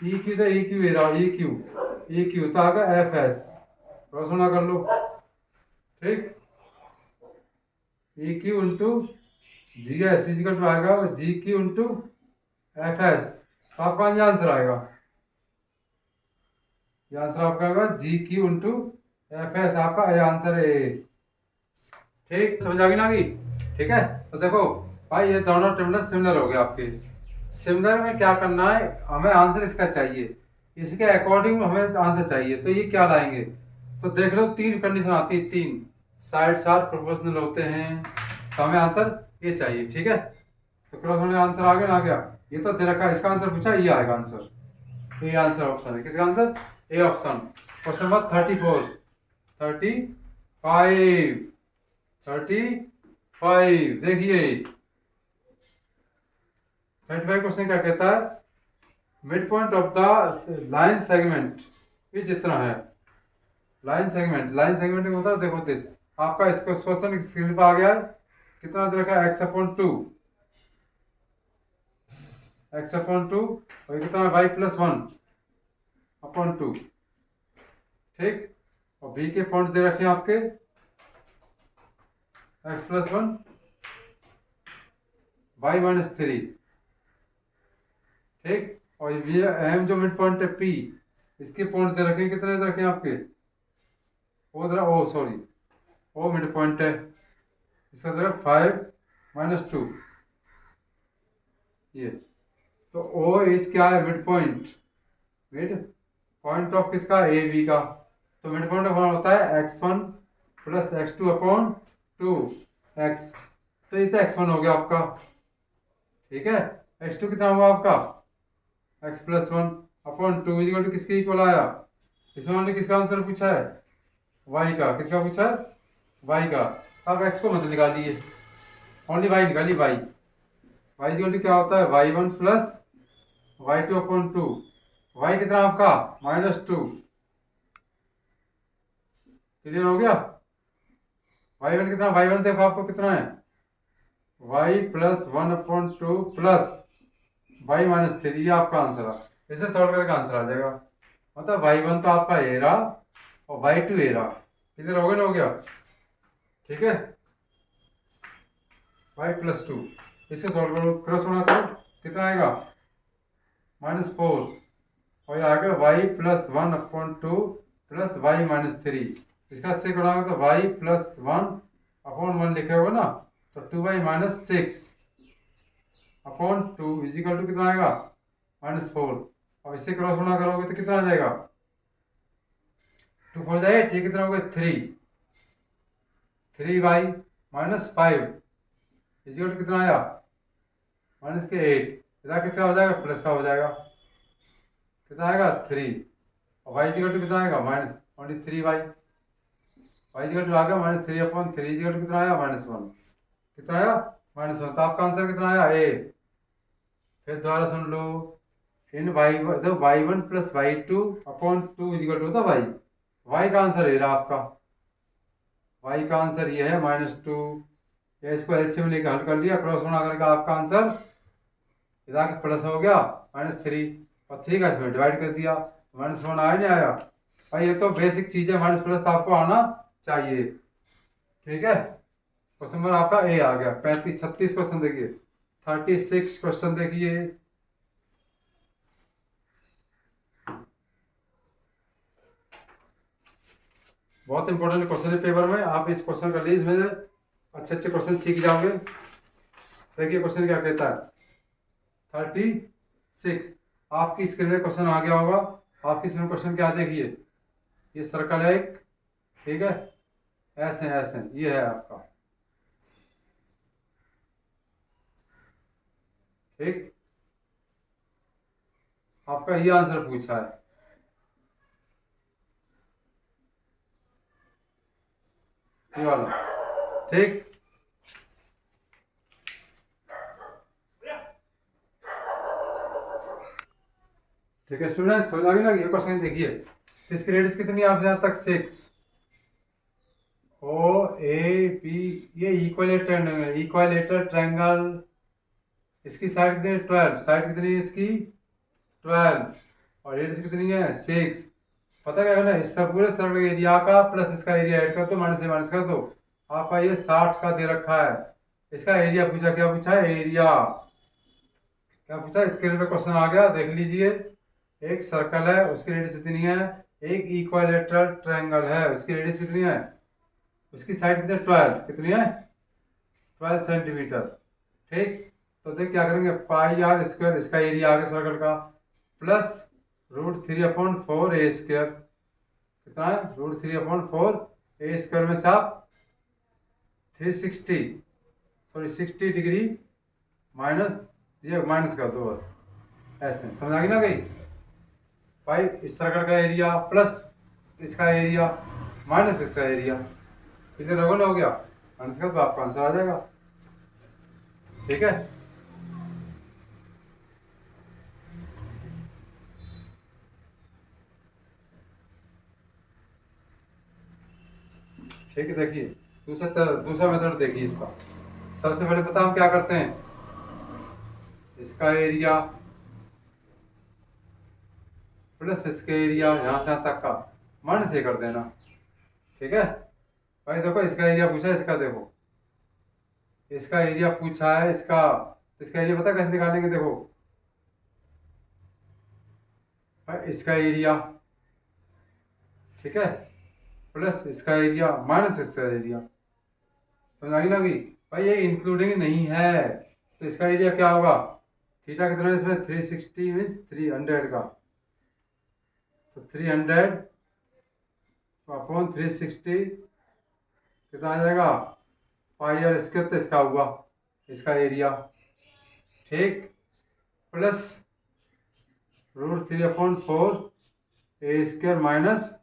E Q तो ई क्यू रहा, ई क्यू, ई क्यू तो आएगा एफ एस। रोशना कर लो। ठीक, E Q into G S equal to आएगा G Q into F S. तो आपका ये आंसर आएगा, ये आंसर आपका आएगा G Q into F S. आपका ये आंसर है। ठीक, समझ आ गई ना आगे? ठीक है, तो देखो भाई ये दोनों टर्मिनल सिमिलर हो गए आपके। सिमिलर में क्या करना है, हमें आंसर इसका चाहिए, इसके अकॉर्डिंग हमें आंसर चाहिए। तो ये क्या लाएंगे? तो देख लो तीन कंडीशन आती है, तीन साइड साथ प्रोपोर्शनल होते हैं, तो हमें आंसर ये चाहिए। ठीक है, तो क्रॉस होने आंसर आ गया ना? आ गया। ये तो दे रखा है, इसका आंसर पूछा, ये आएगा आंसर। तो ये आंसर ऑप्शन है, किसका answer? A option. Question number 34, 35, 35 देखिए 35 क्वेश्चन क्या कहता है? Mid point of the line segment ये जितना है, लाइन सेगमेंट में होता है, देखो दिस आपका इसको क्वेश्चन स्क्रीन पर आ गया है। कितना दे रखा है? X upon two, X upon two, और ये कितना है? Y plus one upon two. ठीक, और बी के पॉइंट दे रखे हैं आपके X plus one, Y minus three. ठीक, और ये एम जो मिड पॉइंट है पी, इसके पॉइंट दे रखे हैं, कितने दे रखे हैं आपके? वो जरा, ओ सॉरी, वो मिड पॉइंट है, इसका दे रखा 5 - 2। ये तो ओ इज क्या है? Mid point, mid point of किसका? ए बी का। तो मिड पॉइंट ऑफ होता है x1 plus x2 upon 2x। तो ये तो x1 हो गया आपका। ठीक है, x2 कितना हुआ आपका? x plus one upon two equal to किसके इक्वल आया? इसमें हमने किसका आंसर पूछा है? y का। किसका पूछा है? y का। अब x को मत निकालिए, ओनली y निकालिए। y इजिकल टू क्या होता है? y1 plus y2 upon to. y कितना आपका? -2। क्लियर हो गया? y1 कितना? y1 देखो आपको कितना है? y plus one upon two plus y minus three. ये आपका आंसर है, इसे सॉल्व करके आंसर आ जाएगा। मतलब y1 तो आपका ए रहा और y2 ए रहा। किधर हो गया ना? हो गया। ठीक है, y प्लस टू, इसे सॉल्व करो, क्रॉस होना करो, कितना आएगा? -4। और ये आएगा y plus one upon two plus y minus three. इसका से गुणा तो y plus one upon one लिखे होगा ना, तो 2y minus six upon two equal to कितना आएगा? -4। अब इससे क्रॉस गुणा करोगे तो कितना आ जाएगा? 2 4 जाए 8, ये कितना हो गया? 3y माइनस 5 इजिकल टू कितना आया? माइनस के 8। इधर किसका हो जाएगा? प्लस का हो जाएगा। कितना आएगा? 3। और y इजिकल टू कितना आएगा? Minus only 3y। y equal to आ गया -3 अपॉन 3 इजिकल टू कितना आया? -1। कितना आया? -1। तो आपका आंसर कितना आया? ए। फिर दोबारा सुन लो, इन y1 plus y2 upon two equal to होता y। y का आंसर ये रहा आपका, y का आंसर ये है -2। या इसको एलसीएम लेकर हल कर लिया, क्रॉस गुणा करके आपका आंसर इधर प्लस हो गया -3, और 3 का इसमें डिवाइड कर दिया, -1 आया नहीं आया? भाई ये तो बेसिक चीज़ है, माइनस प्लस तो आपको आना चाहिए। ठीक है, क्वेश्चन नंबर आपका ए आ गया। 35 36 क्वेश्चन देखिए, 36 क्वेश्चन देखिए। बहुत इंपॉर्टेंट क्वेश्चन है पेपर में, आप इस क्वेश्चन कर लीजिए, इसमें अच्छे अच्छे क्वेश्चन सीख जाओगे। देखिए क्वेश्चन क्या कहता है, 36। आपकी स्क्रीन में क्वेश्चन आ गया होगा। आपकी स्क्रीन में क्वेश्चन क्या देखिए, ये सर्कल है एक, ठीक है, ऐसे ऐसे ये है आपका। ठीक, आपका ये आंसर पूछा है। ये वाला, ठीक। ठीक है स्टूडेंट, समझ आ गई ना। ये क्वेश्चन देखिए, इसकी रेडियस कितनी है आप यहाँ तक 6, ओ ए पी, ये इक्वलेटर ट्रायंगल, इसकी साइड कितनी है 12, साइड कितनी है इसकी 12, और रेडियस कितनी है 6। पता क्या करना है, इस पूरे सर्कल एरिया का प्लस इसका एरिया ऐड कर दो, माइनस से माइनस कर दो। आपका ये 60 का दे रखा है, इसका एरिया पूछा, क्या पूछा है एरिया, क्या पूछा स्क्रीन पे क्वेश्चन आ गया, देख लीजिए। एक सर्कल है, उसकी रेडियस कितनी है, एक इक्विलेटरल ट्रायंगल है, उसकी रेडियस कितनी है, उसकी साइड कितनी है 12, कितनी है 12 सेंटीमीटर, ठीक। तो देख क्या करेंगे, पाई आर स्क्वायर, इसका एरिया आ गया सर्कल का, प्लस √3/4 ए स्क्वायर, कितना है √3/4 ए स्क्वायर में से आप 60 डिग्री माइनस, ये माइनस कर दो बस, ऐसे समझ आ गई ना गई। भाई इस सर्कल का एरिया प्लस इसका एरिया माइनस इसका एरिया, कितने लोगों ने हो गया माइनस का, तो आपका आंसर आ जाएगा, ठीक है। ठीक है, देखिए दूसरा मेथड देखिए इसका। सबसे पहले पता हम क्या करते हैं, इसका एरिया प्लस इसका एरिया यहाँ से यहाँ तक का माइनस ये कर देना, ठीक है। भाई देखो इसका एरिया पूछा है, इसका देखो, इसका एरिया पूछा है इसका एरिया पता कैसे निकालेंगे, देखो भाई इसका एरिया, ठीक है, प्लस इसका एरिया माइनस इसका एरिया, समझ आई ना गई। भाई ये इंक्लूडिंग नहीं है, तो इसका एरिया क्या होगा, थीटा कितना है इसमें 360 मीन्स 300 का, तो 300/360 कितना आ जाएगा, पाई आर स्क्वायर, तो इसका हुआ इसका एरिया, ठीक, plus √3/4 A square minus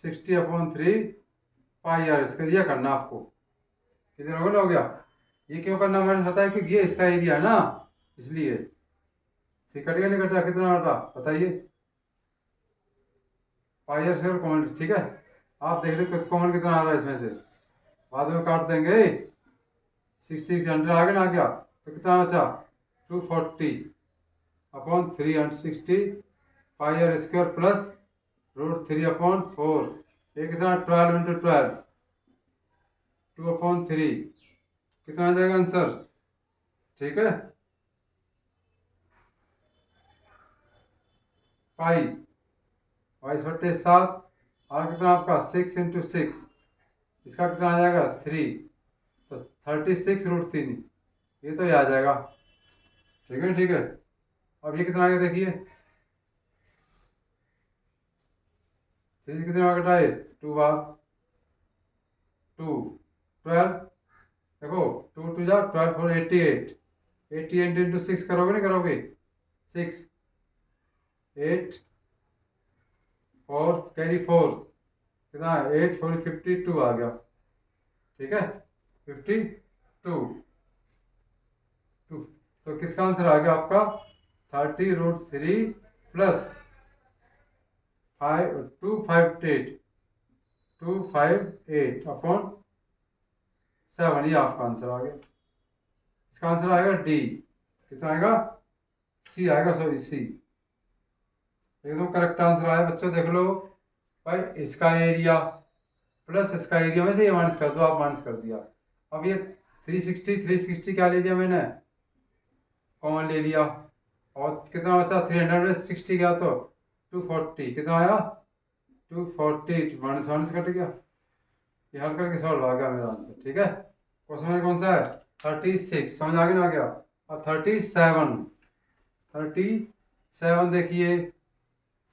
60/3 pi R square, यह करना आपको, कितने लोगों ने हो गया। ये क्यों करना मैंने बताया, क्योंकि ये इसका एरिया है ना, इसलिए कट गया नहीं कट रहा, कितना होता बताइए, पाई आर स्क्वायर कॉमन, ठीक है। आप देख लो कॉमन कितना आ रहा है इसमें से, बाद में काट देंगे, 60 100 आ गया ना, आ गया तो कितना बचा 240/360 पाई आर स्क्वायर प्लस √3/4, ये कितना 12 × 12 2/3, कितना आ जाएगा आंसर, ठीक है। पाई 22/7, और कितना आपका 6 × 6, इसका कितना आ जाएगा 3, तो 36√3, ये तो ये आ जाएगा, ठीक है, ठीक है। अब ये कितना आ गया देखिए, 3 कितने बार कटाए 2 बार, 2 12, देखो 2 2 जा 12 4 88, 88 × 6 करोगे नहीं करोगे, 6 8 4 कैरी 4, कितना 8 4 52 आ गया, ठीक है 52 2, तो किसका आंसर आ गया आपका 30√3 प्लस 258/7, ये आपका आंसर आ गया। इसका आंसर आएगा डी, कितना आएगा सी आएगा, सॉरी सी, एकदम करेक्ट आंसर आया बच्चों, देख लो। भाई इसका एरिया प्लस इसका एरिया में से ये माइनस कर दो, आप माइनस कर दिया। अब ये 360 क्या ले लिया मैंने, कॉमन ले लिया, और कितना बचा 360 गया तो 240, कितना आया 240, माइनस माइनस कट गया, ये हल करके सॉल्व आ गया मेरा आंसर, ठीक है। क्वेश्चन नंबर कौन सा है 36, समझ आ गया ना, आ गया। अब 37 देखिए,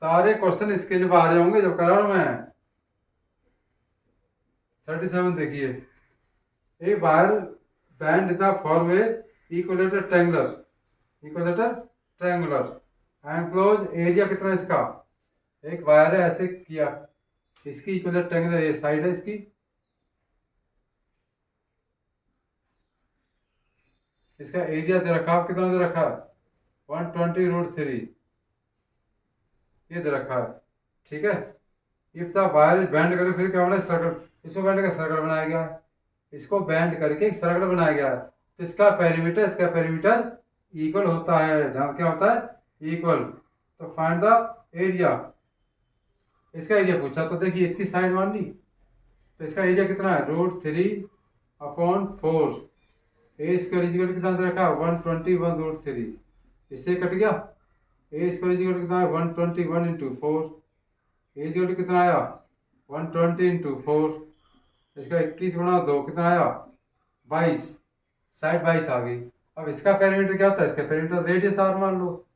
सारे क्वेश्चन इसके लिए बाहर होंगे जब करा रहा मैं। 37 देखिए, ए वायर बैंड द फॉरवे equilateral triangular and close area कितना है इसका, एक वायर है ऐसे किया, इसकी इक्विलेटर ट्रायंगुलर ये साइड है इसकी, इसका एरिया दे रखा है, कितना दे रखा है 120√3, ये दे रखा है। ठीक है, if the wire is band करके फिर क्या बना सर्कल, इसको बैंड का सर्कल बनाया गया है, इसको बैंड करके एक सर्कल बनाया गया है, तो इसका पेरीमीटर इक्वल होता है, ध्यान क्या होता है इक्वल। तो फाइंड द एरिया, इसका एरिया पूछा तो देखिए इसकी साइड मान ली, तो इसका एरिया कितना है √3/4, ए स्क्वायर इक्वल कितना दे रखा है 121√3, इससे कट गया, ए स्क्वायर इक्वल कितना है 121 × 4, ए इक्वल कितना आया 120 × 4, इसका 21 × 2 कितना आया 22, साइड 22 आ गई। अब इसका पेरीमीटर क्या होता है, इसका पेरीमीटर रेडियस आर मान लो,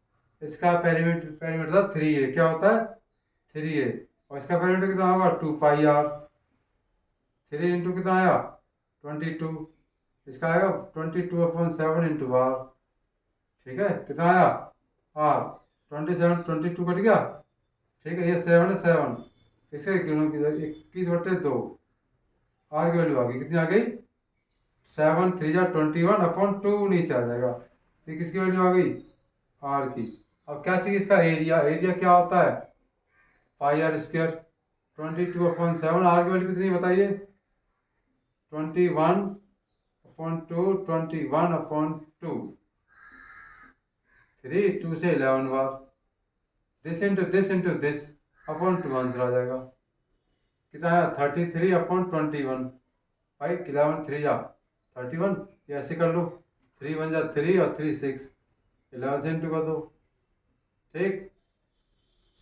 इसका पेरीमीटर था 3a, क्या होता है 3a, और इसका पेरीमीटर कितना होगा 2πr, 3 × कितना आया 22, इसका आएगा 22/7 × r। ठीक है, कितना आया r 27, 22 कट गया। ठीक है, ये 7 है 7, इसके 21/2, r की वैल्यू आ गई, कितनी आ गई 7 3 21/2 नीचे आ जाएगा, तो किसकी वैल्यू आ गई r की। अब क्या चाहिए इसका एरिया, एरिया क्या होता है πr², 22/7, r की वैल्यू कितनी बताइए 21/2, 21/2, 3 2 से 11 बार, this into this upon 2 answer आ जाएगा, कितना आया 33/21, भाई 11 3 जा 31, ये ऐसे कर लो 3 1 जा 3 और 3 6, 11 से इंटू कर दो, ठीक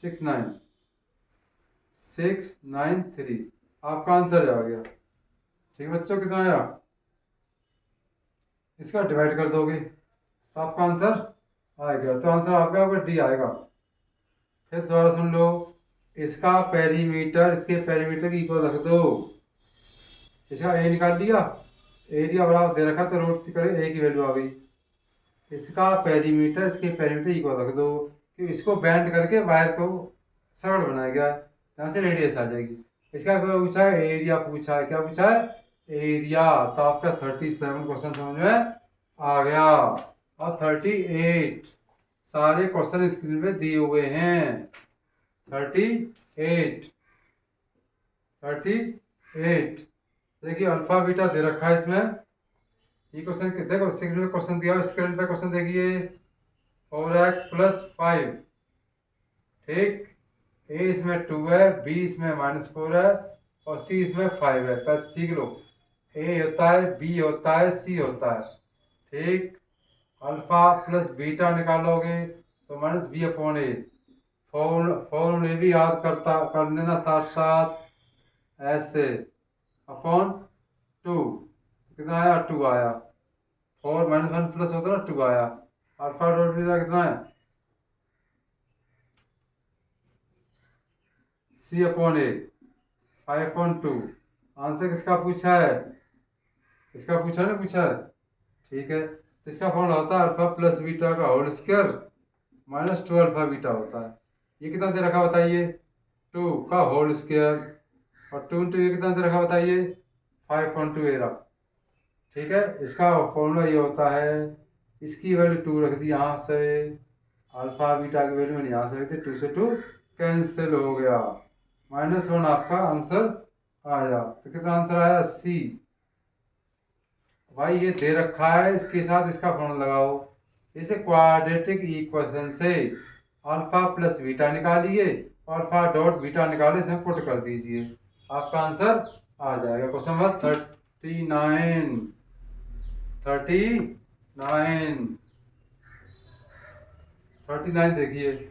6 9 6 9 3, आपका आंसर आ गया। ठीक बच्चों, कितना आया, इसका डिवाइड कर दोगे तो आपका आंसर आएगा, तो आंसर आपका डी आएगा। फिर दोबारा सुन लो, इसका पेरीमीटर इसके पेरीमीटर की इक्वल रख दो, इसका ए निकाल लिया, एरिया बराबर दे रखा तो रूट करे ए की वैल्यू आ गई, इसका पेरीमीटर इसके पेरीमीटर इक्वल रख दो, कि इसको बैंड करके वायर को सर्कल बनाया गया, यहाँ से रेडियस आ जाएगी। इसका क्या पूछा है एरिया पूछा है, क्या पूछा है एरिया, तो आपका 37 क्वेश्चन समझ में आ गया। और 38 सारे क्वेश्चन स्क्रीन पे दिए हुए हैं, 38 देखिए अल्फा बीटा दे रखा है इसमें, ये क्वेश्चन देखो स्क्रीन पे क्वेश्चन दिया, स्क्रीन पे क्वेश्चन देखिए 4x + 5, ठीक, ए इसमें 2 है, बी इसमें -4 है, और सी इसमें 5 है। बस सीख लो, ए होता है, बी होता है, सी होता है, ठीक। अल्फा प्लस बीटा निकालोगे तो -b/a, फॉर्मूले भी याद कर लेना साथ साथ, ऐसे अपॉन 2, कितना आया 2 आया, 4 -1 प्लस होता है ना 2 आया, अल्फा डॉट बीटा कितना है c/a 5/2। आंसर किसका पूछा है, इसका पूछा नहीं पूछा है, ठीक है। तो इसका फॉर्मूला होता है अल्फा प्लस बीटा का होल स्क्वायर -2 अल्फा बीटा होता है। ये कितना दे रखा बताइए 2 का होल स्क्वायर, और 2 × ये कितना दे रखा बताइए 5/2 एरा, ठीक है। इसका फॉर्मूला ये होता है, इसकी वैल्यू 2 रख दी यहाँ से, अल्फा बीटा की वैल्यू मैंने यहाँ से रख दी, 2 से 2 कैंसिल हो गया, -1 आपका आंसर आया। तो कितना आंसर आया सी। भाई ये दे रखा है, इसके साथ इसका फॉर्मूला लगाओ, इसे क्वाड्रेटिक इक्वेशन से अल्फा प्लस बीटा निकालिए, अल्फा डॉट बीटा निकाले इसमें पुट कर दीजिए, आपका आंसर आ जाएगा। क्वेश्चन नंबर 39 देखिए,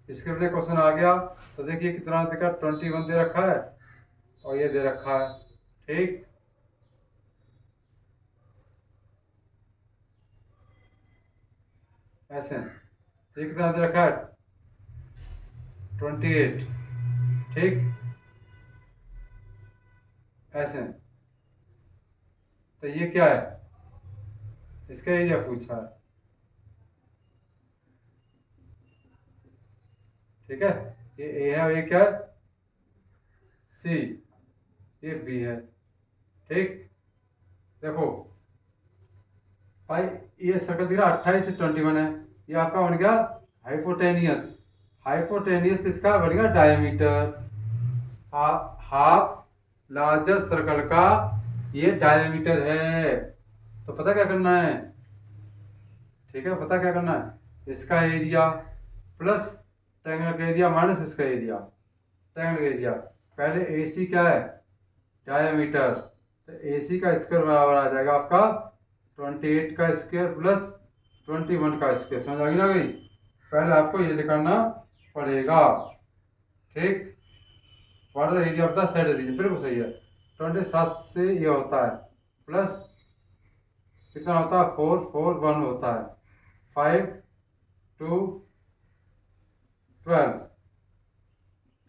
इसके लिए क्वेश्चन आ गया, तो देखिए कितना देखा 21 दे रखा है और ये दे रखा है, ठीक। ऐसे ये कितना दे रखा है 28, ठीक, ऐसे। तो ये क्या है, इसका एरिया पूछा है, ठीक है। ये ए है और ये क्या है सी, ये बी है, ठीक। देखो भाई ये सर्कल दिख रहा 28 से 21 है, ये आपका बन गया हाइपोटेनियस। हाइपोटेनियस इसका बन गया डायमीटर। हाफ लार्जेस्ट सर्कल का ये डायमीटर है। तो पता क्या करना है, ठीक है, पता क्या करना है, इसका एरिया प्लस ट्रायंगल का एरिया माइनस इसका एरिया, ट्रायंगल का एरिया। पहले AC क्या है, डायमीटर, तो AC का स्क्वायर बराबर आ जाएगा आपका 28 का स्क्वायर प्लस 21 का स्क्वायर। समझ आ गई ना गई। पहले आपको ये निकालना पड़ेगा, ठीक। What the area of the side region, बिल्कुल सही है। 27 से ये होता है प्लस कितना होता है, 4 4 1 होता है, 5 2 12,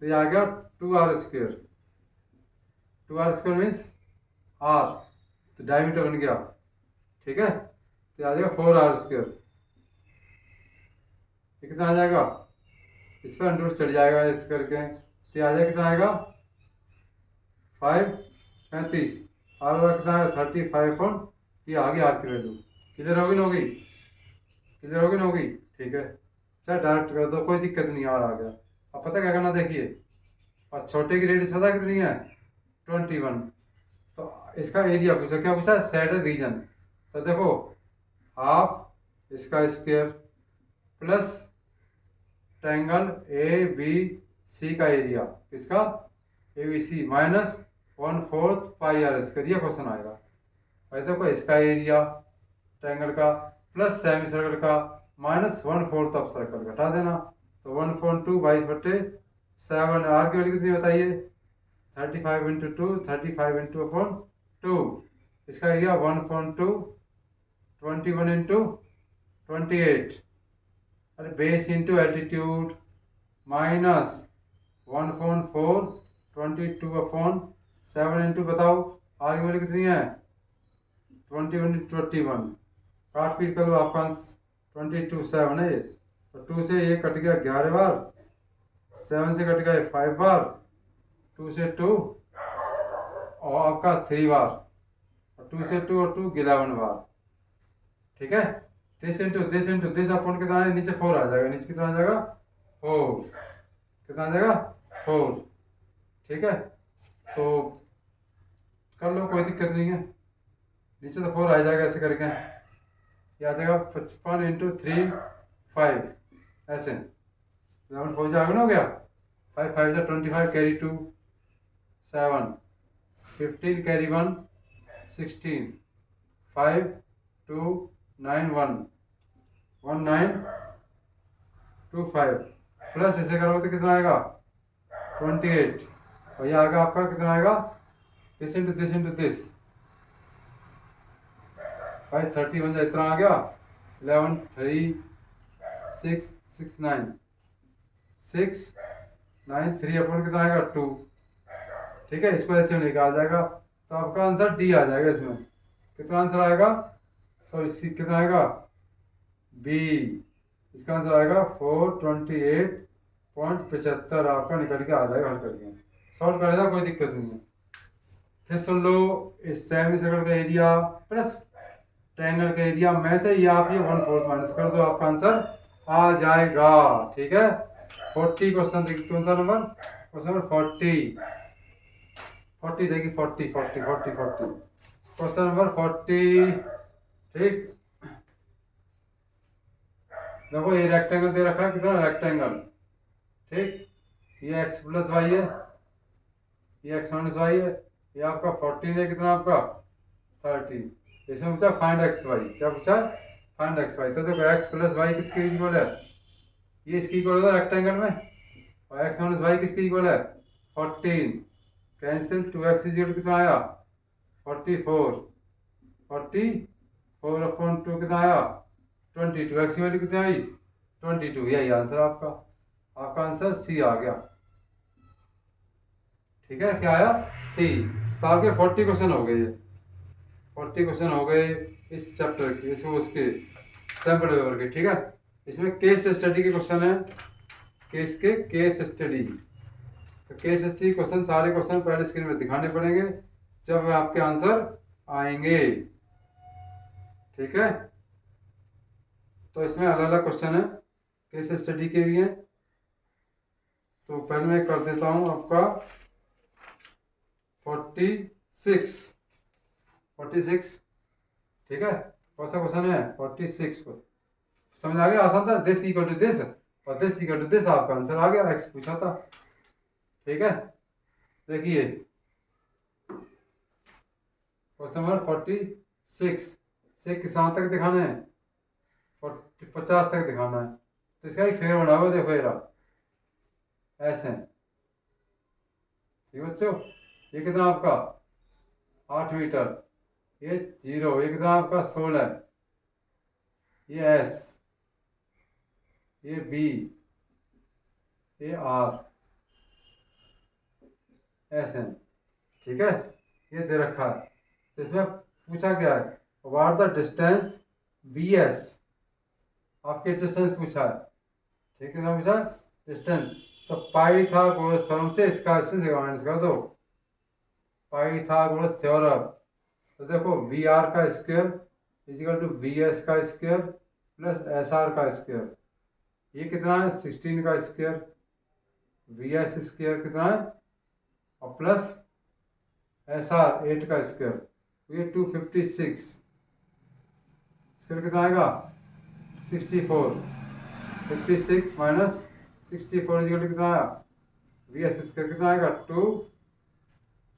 तो ये आ गया 2r square. 2r square means r, तो डायमीटर बन गया, ठीक है। तो आ जाएगा 4r स्क्वायर। ये कितना आ जाएगा, इस पर अंडर चढ़ जाएगा इस करके, तो आ जाएगा कितना आएगा 5 35, आर वाला कितना आएगा 35 ऑन, ये आ गई आर की वैल्यू। क्लियर होगी ना, होगी क्लियर होगी ना, होगी, ठीक है। सर डायरेक्ट कर दो, कोई दिक्कत नहीं, आ गया। अब पता क्या करना, देखिए, और छोटे की रेडियस पता कितनी है 21। तो इसका एरिया पूछा, क्या पूछा, साइड रीजन। तो देखो हाफ इसका स्क्वायर प्लस ट्रायंगल ABC का एरिया, किसका, ABC minus 1/4 pi R square, ये क्वेश्चन आएगा। भाई देखो इसका एरिया ट्रायंगल का प्लस सेमी सर्कल का माइनस 1/4 ऑफ सर्कल, घटा देना, तो 1/2 22/7। आर की वैल्यू कितनी बताइए, 35 × 2, 35 × 2। इसका एरिया 1/2 21 × 28, अरे base into altitude minus 1/4 22/7 into, बताओ आर की वैल्यू कितनी है 21 × 21, काट पीट कर लो, आपका 22 7 है ये, तो 2 से ये कट गया 11 बार, 7 से कट गया 5 बार, 2 से 2 और आपका 3 बार, और 2 से 2 और 2 11 बार, ठीक है। दिस इंटू दिस अपॉन कितना है, नीचे 4 आ जाएगा, नीचे कितना आ जाएगा 4, कितना आ जाएगा 4, ठीक है। तो कर लो, कोई दिक्कत नहीं है, नीचे तो 4 आ जाएगा ऐसे करके, ये आ जाएगा 55 × 3 5, ऐसे 11 4 जाएगा ना, हो गया 5 5 जा 25 कैरी 2 7 15 कैरी 1 16 5 2 9 1 1 9 2 5, प्लस ऐसे करोगे तो कितना आएगा 28, और ये आएगा आपका कितना आएगा, दिस इंटू दिस, भाई 30 बन जाए, इतना आ गया 11 3 6 6 9 6 9 3 अपॉन कितना आएगा 2, ठीक है। इसको ऐसे निकाल जाएगा, तो आपका आंसर डी आ जाएगा। इसमें कितना आंसर आएगा, सॉरी सी कितना आएगा बी, इसका आंसर आएगा 428.75, आपका निकल के आ जाएगा हल करके, सॉल्व कर देना, कोई दिक्कत नहीं है। फिर सुन लो, इस सेमी सर्कल का एरिया प्लस ट्रायंगल का एरिया में से ये आप ये 1/4 माइनस कर दो, आपका आंसर आ जाएगा, ठीक है। 40 क्वेश्चन देखिए, कौन सा नंबर, क्वेश्चन नंबर 40 देखिए, 40 क्वेश्चन नंबर 40, ठीक। देखो ये रेक्टेंगल दे रखा है, कितना रेक्टेंगल, ठीक, ये x प्लस वाई है, ये x माइनस वाई है, ये आपका 14 है, कितना आपका 30, इसमें पूछा फाइंड एक्स वाई, क्या पूछा फाइंड एक्स वाई। तो देखो x प्लस वाई किसके इक्वल है, ये इसकी इक्वल होगा रेक्टेंगल में, और x माइनस वाई किसके इक्वल है 14, कैंसिल, 2x इक्वल कितना आया 44 44/2 कितना आया 22, x की वैल्यू कितनी आई 22, यही आंसर आपका, आपका आंसर सी आ गया, ठीक है। क्या आया सी। तो आपके 40 क्वेश्चन हो गए, ये 40 क्वेश्चन हो गए इस चैप्टर के, इसमें उसके सैंपल पेपर के, ठीक है। इसमें केस स्टडी के क्वेश्चन है, केस स्टडी, तो केस स्टडी क्वेश्चन, सारे क्वेश्चन पहले स्क्रीन में दिखाने पड़ेंगे जब आपके आंसर आएंगे, ठीक है। तो इसमें अलग अलग क्वेश्चन है, केस स्टडी के भी हैं। तो पहले मैं कर देता हूँ आपका 46। ठीक है, कौन सा क्वेश्चन है 46 को समझ आ गया, आसान था। दिस इक्वल टू दिस और दिस इक्वल टू दिस, आपका आंसर आ गया, एक्स पूछा था। ठीक है, देखिए क्वेश्चन नंबर 46 से किसान तक दिखाना है, 50 तक दिखाना है, तो इसका ही फेयर बना हुआ, देखो ये रहा ऐसे। ठीक बच्चों, ये कितना आपका 8 मीटर, ये 0, ये कितना आपका 16, ये एस, ये बी, ये आर, एस एन। ठीक है, ये दे रखा है। तो इसमें पूछा क्या है, what the distance B S, आपके डिस्टेंस पूछा है। ठीक है, पूछा डिस्टेंस, तो पाइथागोरस थ्योरम से इसका इसमें से कर दो, पाइथागोरस थ्योरम। तो देखो वी आर का square equal to B S का स्क्वायर प्लस एस आर का स्क्वायर, ये कितना है 16 का स्क्वायर, वी एस स्क्वायर कितना है और प्लस एस आर 8 का स्क्वायर, तो ये 256, स्क्वायर कितना आएगा 64, 56 माइनस 64 इजिकल टू कितना आया, वी एस स्क्वायर कितना आएगा 2,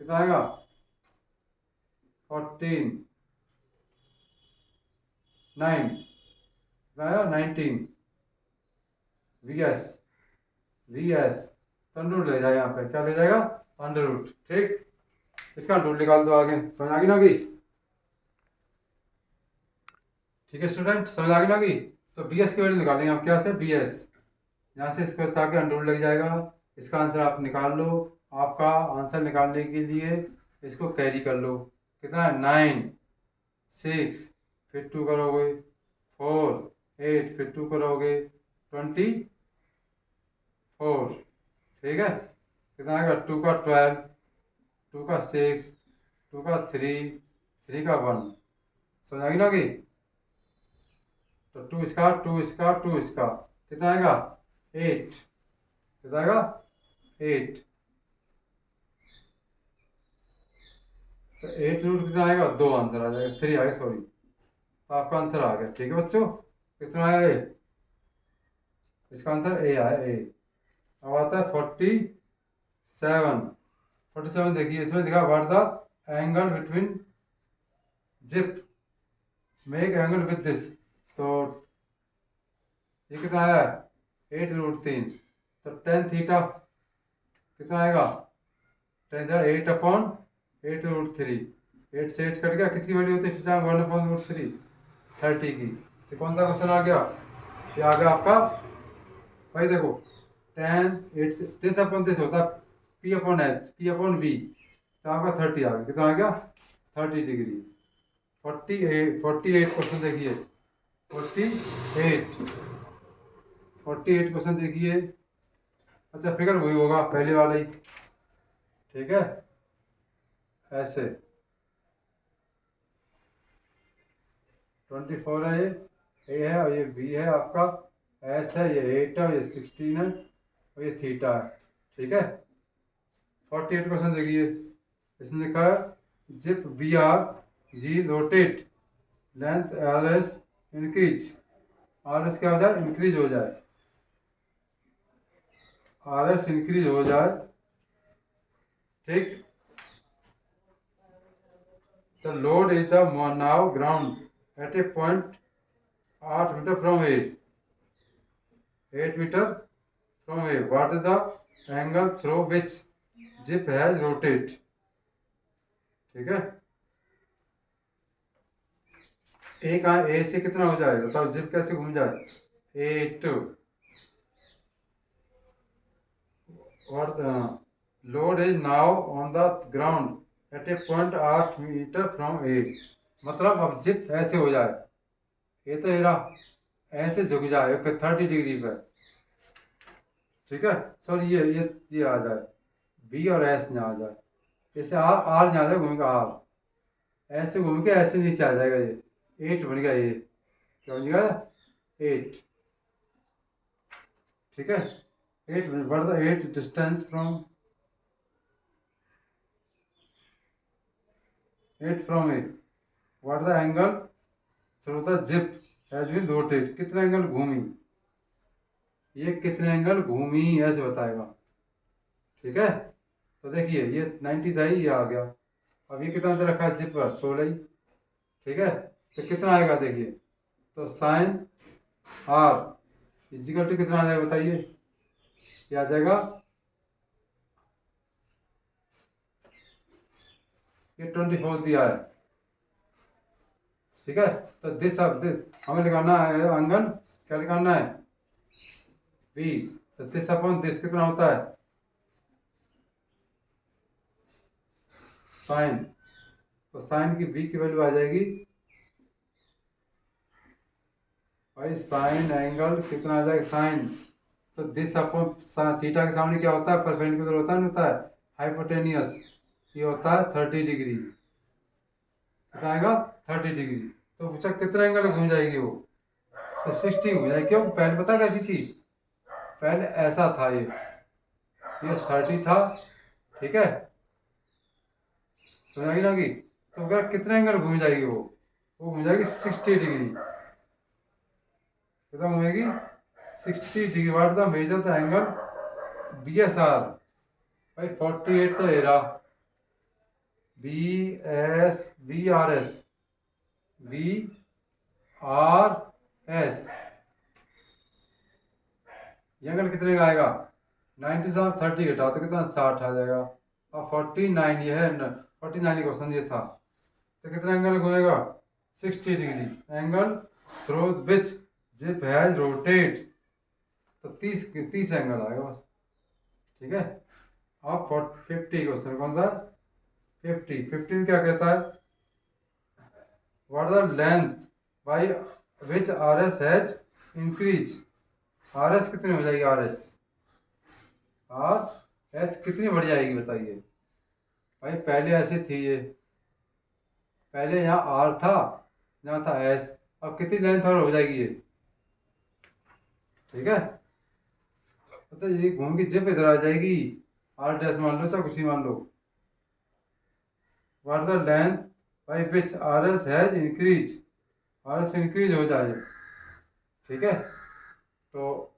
कितना आएगा 14, 9, कितना आया 19, वी एस तो अंडर रूट ले जाएगा, यहाँ पे क्या ले जाएगा अंडर रूट। ठीक, इसका अंडर रूट निकाल दो, आगे समझ आ गई ना गई। ठीक है स्टूडेंट, समझ आ गई ना गई। तो बी एस की वैल्यू निकालेंगे हम, क्या से बी एस, यहाँ से इसको ताकि अंडर रूट लग जाएगा, इसका आंसर आप निकाल लो। आपका आंसर निकालने के लिए इसको कैरी कर लो, कितना है 9, 6, फिर 2 करोगे 4, 8, फिर 2 करोगे 24। ठीक है, कितना आएगा 2 का 12, 2 का 6, 2 का 3, 3 का 1, समझ आ गई ना कि। तो 2 इसका 2 इसका 2 इसका कितना आएगा 8, कितना आएगा 8, तो 8 रूट कितना आएगा 2, आंसर आ जाएगा 3 आ गया, सॉरी, तो आपका आंसर आ गया। ठीक है बच्चों, कितना आया ए, इसका आंसर ए आया ए। अब आता है 47। देखिए इसमें दिखा what the angle between zip make angle with this, तो ये कितना आया 8 रूट 3, तो टेन थीटा कितना आएगा, 8/8 रूट 3, 8 से 8 कट गया, किसकी वैल्यू होती है थीटा 1/√3, 30 की। तो कौन सा क्वेश्चन आ गया, ये आ गया आपका भाई देखो tan 8 से दिस अपन दिस होता P/H P/B, तो आपका 30 आ गया, कितना आ गया 30 डिग्री। 48 क्वेश्चन देखिए, 48 क्वेश्चन देखिए। अच्छा फिगर वही होगा पहले वाला ही, ठीक है ऐसे 24 है, ये है और ये बी है आपका, एस है, ये 8 है, ये 16 है और ये थीटा है। ठीक है 48 क्वेश्चन देखिए, इसने लिखा है zip B R G rotate length R S increase, R S क्या हो जाए इंक्रीज हो जाए, आर एस इंक्रीज हो जाए। ठीक, the load is the now ground at a point 8 metre from A, 8 metre from A, what is the angle through which zip has rotate. ठीक है, एक ए से कितना हो जाएगा बताओ, जिप कैसे घूम जाए 8, और load is now on the ground at a point 8 metre from A, मतलब अब जिप ऐसे हो जाए, ये तो हेरा ऐसे झुक जाए 30 डिग्री पर। ठीक है सॉरी ये आ जाए बी और एस में आ जाए, जैसे आर में आ जाए घूमेगा आर, ऐसे घूम के ऐसे नीचे आ जाएगा, ये 8 बन गया, ये क्या बन गया 8, ठीक है। 8, what the 8 distance from 8 from A, what the angle through the zip has been rotated, कितने एंगल घूमी, ये कितने एंगल घूमी ऐसे बताएगा, ठीक है। तो देखिए ये 90 था, ये आ गया। अब ये कितना दे रखा है जिप पर, 16 ही, ठीक है। तो कितना आएगा देखिए, तो साइन आर इजिकल टू कितना आ जाएगा बताइए, क्या आ जाएगा, ये 24 दिया है, ठीक है। तो दिस अब दिस हमें निकालना है एंगल, क्या निकालना है, बी। तो दिस अपॉन दिस कितना होता है, साइन। तो साइन की बी की वैल्यू आ जाएगी भाई, साइन एंगल कितना आ जाएगा, साइन। तो दिस अपॉन थीटा के सामने क्या होता है, परपेंडिकुलर होता है, नहीं होता है, हाइपोटेनियस, ये होता है 30 डिग्री, कितना आएगा 30 डिग्री। तो पूछा कितना एंगल घूम जाएगी वो, तो 60 घूम जाएगी। क्यों, पहले पता कैसी थी, पहले ऐसा था, ये 30 था, ठीक है, समझ ना कि। तो अगर कितने एंगल घूम जाएगी वो घूम जाएगी 60 डिग्री, कितना घूमेगी 60 degree. What the measure the angle B S R, भाई 48 तो एरा, B R S, B R S, ये एंगल कितने का आएगा, 90 से 30 घटा तो कितना 60 आ जाएगा, और 49 ये है, 49 क्वेश्चन ये था। तो कितना एंगल घूमेगा 60 degree, angle through which zip has rotate, तो 30 एंगल आएगा बस, ठीक है। अब 50 क्वेश्चन कौन सा, 50 में क्या कहता है, what the length by which R S has increase, R S कितनी हो जाएगी, आर एस कितनी बढ़ जाएगी बताइए। भाई पहले ऐसे थी ये, पहले यहाँ आर था, यहाँ था एस, अब कितनी लेंथ और हो जाएगी ये, ठीक है। तो ये घूम की जिप इधर आ जाएगी, आर डैश मान लो चाहे कुछ ही मान लो। What the length by which R S has increase, R S increase हो जाए, ठीक है। तो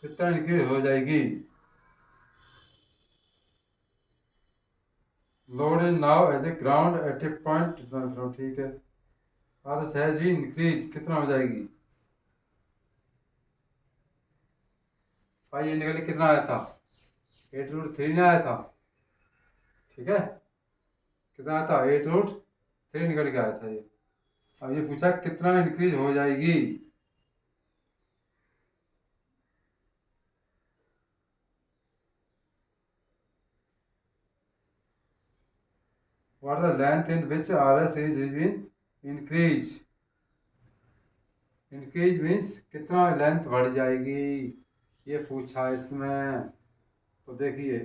कितना इंक्रीज हो जाएगी, load is now as a ground at a point, ठीक है। आर एस हैज इंक्रीज कितना हो जाएगी, भाई ये निकल के कितना आया था, 8√3 ने आया था, ठीक है। कितना आया था, 8√3 निकल के आया था ये। अब ये पूछा कितना इंक्रीज हो जाएगी, what the length in which R S is in increase, increase means कितना लेंथ बढ़ जाएगी, ये पूछा इसमें। तो देखिए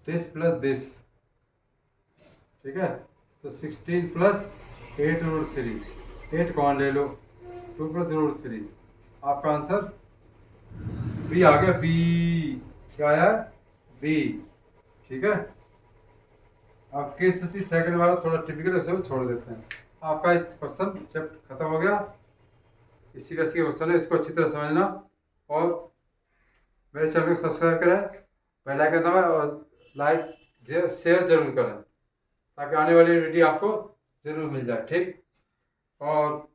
दिस प्लस दिस, ठीक है। तो 16 प्लस 8√3, 8 कौन ले लो, 2 प्लस √3, आपका आंसर बी आ गया, बी क्या आया, बी, ठीक है। अब केस स्टडी सेकंड वाला थोड़ा टिपिकल है, छोड़ देते हैं। आपका क्वेश्चन चैप्टर खत्म हो गया, इसी का क्वेश्चन है, इसको अच्छी तरह समझना, और मेरे चैनल को सब्सक्राइब करें, बेल आइकन दबाएं, और लाइक शेयर जरूर करें, ताकि आने वाली वीडियो आपको जरूर मिल जाए, ठीक। और